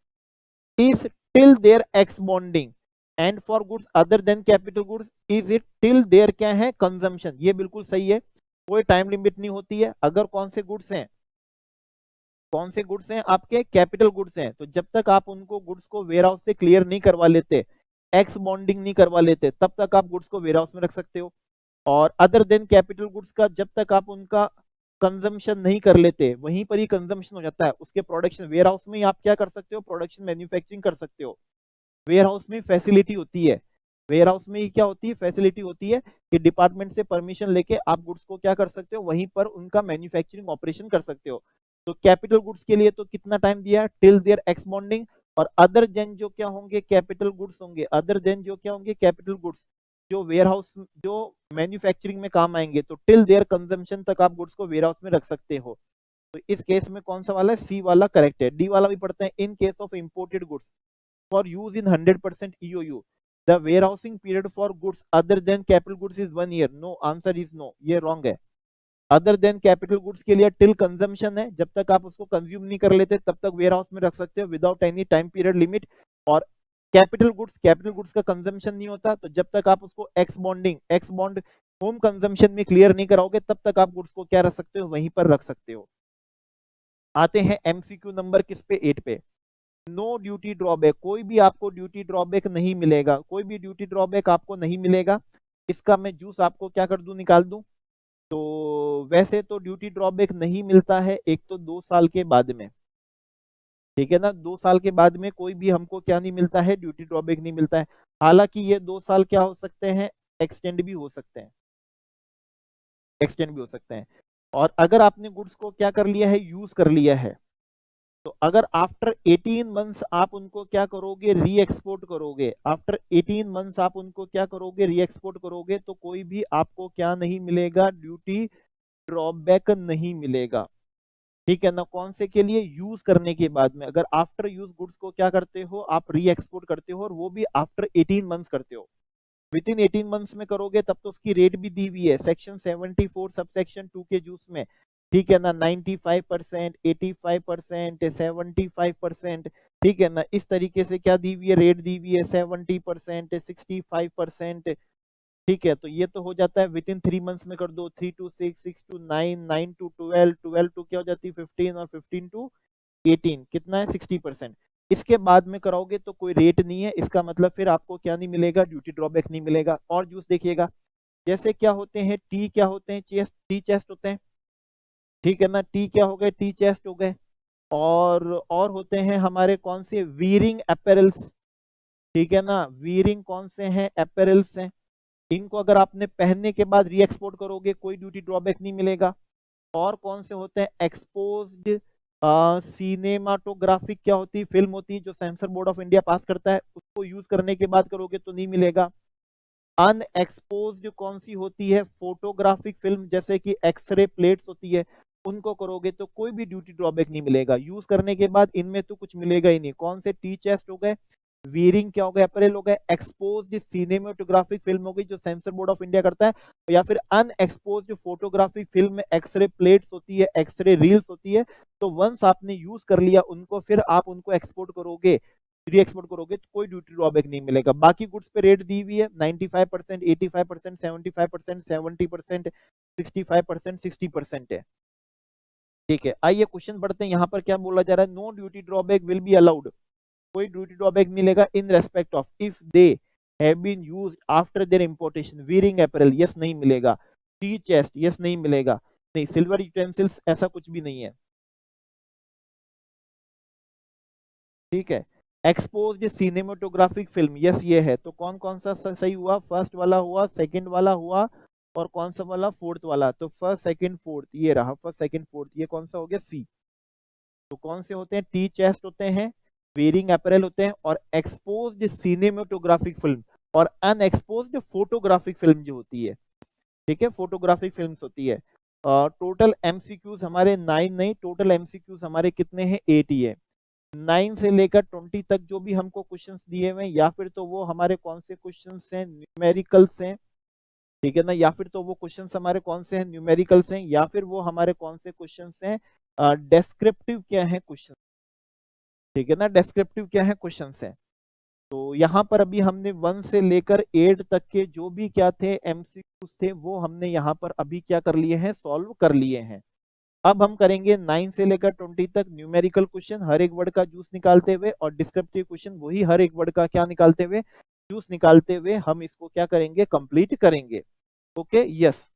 is till their ex bonding, and for goods other than capital goods is it till their क्या है, consumption. ये बिल्कुल सही है, कोई time limit नहीं होती है। अगर कौन से गुड्स हैं, कौन से गुड्स हैं आपके, कैपिटल गुड्स हैं, तो जब तक आप उनको गुड्स को वेयर हाउस से क्लियर नहीं करवा लेते, एक्स बॉन्डिंग नहीं करवा लेते, तब तक आप गुड्स को वेयर हाउस में रख सकते हो। और अदर देन कैपिटल गुड्स का जब तक आप उनका कंजम्पशन नहीं कर लेते, वहीं पर ही कंजम्पशन हो जाता है, उसके प्रोडक्शन वेयर हाउस में ही आप क्या कर सकते हो, प्रोडक्शन मैन्युफैक्चरिंग कर सकते हो। वेयर हाउस में फैसिलिटी होती है, वेयर हाउस में ही क्या होती है, फैसिलिटी होती है कि डिपार्टमेंट से परमिशन लेके आप गुड्स को क्या कर सकते हो, वहीं पर उनका मैन्युफैक्चरिंग ऑपरेशन कर सकते हो। तो कैपिटल गुड्स के लिए तो कितना टाइम दिया है, टिल देयर एक्स बॉन्डिंग। और अदर देन जो क्या होंगे, कैपिटल गुड्स होंगे, अदर देन जो क्या होंगे, कैपिटल गुड्स जो वेयर हाउस, जो मैन्युफैक्चरिंग में काम आएंगे, तो टिल देयर कंजम्पशन तक आप गुड्स को वेयर हाउस में रख सकते हो। तो इस केस में कौन सा वाला है, सी वाला करेक्ट है। डी वाला भी पढ़ते हैं, in case of imported goods for use in 100% EOU the warehousing period for goods other than capital goods is 1 year. No, answer is no, ये रॉन्ग है। अदर देन कैपिटल गुड्स के लिए till consumption है, जब तक आप उसको consume नहीं कर लेते तब तक वेयर हाउस में रख सकते हो without any time period limit. और कैपिटल गुड्स, कैपिटल गुड्स का कंजम्पशन नहीं होता, तो जब तक आप उसको x bonding, x bond home consumption में क्लियर नहीं कराओगे तब तक आप गुड्स को क्या रख सकते हो, वहीं पर रख सकते हो। आते हैं एमसीक्यू नंबर किस पे, 8 पे। नो ड्यूटी ड्रॉबैक, कोई भी आपको ड्यूटी ड्रॉबैक नहीं मिलेगा, कोई भी ड्यूटी ड्रॉबैक आपको नहीं मिलेगा। इसका मैं जूस आपको क्या कर दूं, निकाल दूं। तो वैसे तो ड्यूटी ड्रॉबैक नहीं मिलता है, एक तो 2 साल के बाद में, ठीक है ना, 2 साल के बाद में कोई भी हमको क्या नहीं मिलता है, ड्यूटी ड्रॉबैक नहीं मिलता है। हालांकि ये 2 साल क्या हो सकते हैं, एक्सटेंड भी हो सकते हैं, एक्सटेंड भी हो सकते हैं। और अगर आपने गुड्स को क्या कर लिया है, यूज कर लिया है, तो अगर आफ्टर 18 मंथ्स आप उनको क्या करोगे, री एक्सपोर्ट करोगे, आफ्टर 18 मंथ्स आप उनको क्या करोगे, री एक्सपोर्ट करोगे, तो कोई भी आपको क्या नहीं मिलेगा, ड्यूटी ड्रॉबैक नहीं मिलेगा, ठीक है ना। कौन से के लिए, यूज करने के बाद में, अगर आफ्टर यूज गुड्स को क्या करते हो, आप री एक्सपोर्ट करते हो, और वो भी आफ्टर 18 मंथ्स करते हो। विद इन 18 मंथ्स में करोगे तब तो उसकी रेट भी दी हुई है सेक्शन 74 सबसेक्शन 2 के जूस में, ठीक है ना, 95%, 85%, 75%, ठीक है ना। इस तरीके से क्या दी हुई है, रेट दी हुई है 70%, 65%, ठीक है, तो ये तो हो जाता है विद इन 3 मंथ्स में कर दो, 3 to 6, 6 to 9, 9 to 12, 12 to क्या हो जाती है 15 और 15 to 18, कितना है 60%। इसके बाद में कराओगे तो कोई रेट नहीं है, इसका मतलब फिर आपको क्या नहीं मिलेगा, ड्यूटी ड्रॉबैक नहीं मिलेगा। और जूस देखिएगा, जैसे क्या होते हैं टी, क्या होते हैं चेस्ट, टी चेस्ट होते हैं, ठीक है ना, टी क्या हो गए, टी चेस्ट हो गए। और होते हैं हमारे कौन से, वीरिंग अपैरल्स, ठीक है ना, वीरिंग कौन से हैं, अपैरल्स हैं। इनको अगर आपने पहनने के बाद री एक्सपोर्ट करोगे कोई ड्यूटी ड्रॉबैक नहीं मिलेगा। और कौन से होते हैं, एक्सपोज्ड सिनेमाटोग्राफिक क्या होती है, फिल्म होती है जो सेंसर बोर्ड ऑफ इंडिया पास करता है, उसको यूज करने के बाद करोगे तो नहीं मिलेगा। अनएक्सपोज्ड कौन सी होती है, फोटोग्राफिक फिल्म, जैसे कि एक्सरे प्लेट्स होती है, उनको करोगे तो कोई भी ड्यूटी ड्रॉबैक नहीं मिलेगा। यूज करने के बाद इनमें तो कुछ मिलेगा ही नहीं। कौन से, टी चेस्ट हो गए, वीरिंग क्या हो गए, अपरेल हो गए, एक्सपोज्ड सिनेमेटोग्राफिक फिल्म हो गई जो सेंसर बोर्ड ऑफ इंडिया करता है, या फिर अनएक्सपोज्ड फोटोग्राफिक फिल्म में एक्सरे प्लेट्स होती है, एक्सरे रील्स होती है। तो वंस आपने यूज कर लिया उनको, फिर आप उनको एक्सपोर्ट करोगे, री एक्सपोर्ट करोगे तो कोई ड्यूटी ड्रॉबैक नहीं मिलेगा। बाकी गुड्स पे रेट दी हुई है 95%, 85%, 75%, 70%, 65%, 60% है। ठीक है, आइए क्वेश्चन पढ़ते हैं। यहाँ पर क्या बोला जा रहा है, no duty drawback will be allowed, कोई ड्यूटी ड्रॉबैक मिलेगा in respect of if they have been used after their importation, wearing apparel, yes नहीं मिलेगा। टी चेस्ट, यस नहीं मिलेगा। नहीं, सिल्वर यूटेंसिल्स, ऐसा कुछ भी नहीं है। ठीक है, एक्सपोज्ड सिनेमेटोग्राफिक फिल्म, यस ये है। तो कौन कौन सा सही हुआ, फर्स्ट वाला हुआ, सेकंड वाला हुआ, और कौन सा वाला, फोर्थ वाला। तो फर्स्ट सेकंड फोर्थ ये रहा, फर्स्ट सेकंड फोर्थ, ये कौन सा हो गया, सी। तो कौन से होते हैं, टी चेस्ट होते हैं, वेयरिंग अपैरल होते हैं, और एक्सपोज्ड सिनेमेटोग्राफिक फिल्म, और अनएक्सपोज्ड फोटोग्राफिक फिल्म जो होती है। ठीक है, फोटोग्राफिक फिल्म्स होती है। टोटल एमसीक्यूज हमारे 9 नहीं, टोटल एमसीक्यूज हमारे कितने हैं, 8 ही है। 9 से लेकर 20 तक जो भी हमको क्वेश्चंस दिए हुए हैं, या फिर तो वो हमारे कौन से क्वेश्चंस हैं, न्यूमेरिकल्स हैं, ठीक है ना, या फिर तो वो क्वेश्चंस हमारे कौन से हैं, न्यूमेरिकल्स हैं, या फिर वो हमारे कौन से क्वेश्चंस हैं, डेस्क्रिप्टिव क्या है क्वेश्चन, ठीक है ना, डेस्क्रिप्टिव क्या है क्वेश्चंस हैं। तो यहाँ पर अभी हमने 1 से लेकर 8 तक के जो भी क्या थे एमसीक्यूज थे, वो हमने यहाँ पर अभी क्या कर लिए हैं, सॉल्व कर लिए हैं। अब हम करेंगे 9 से लेकर 20 तक न्यूमेरिकल क्वेश्चन, हर एक वर्ड का जूस निकालते हुए, और डिस्क्रिप्टिव क्वेश्चन वही हर एक वर्ड का क्या निकालते हुए, जूस निकालते हुए हम इसको क्या करेंगे, कंप्लीट करेंगे। Okay, yes.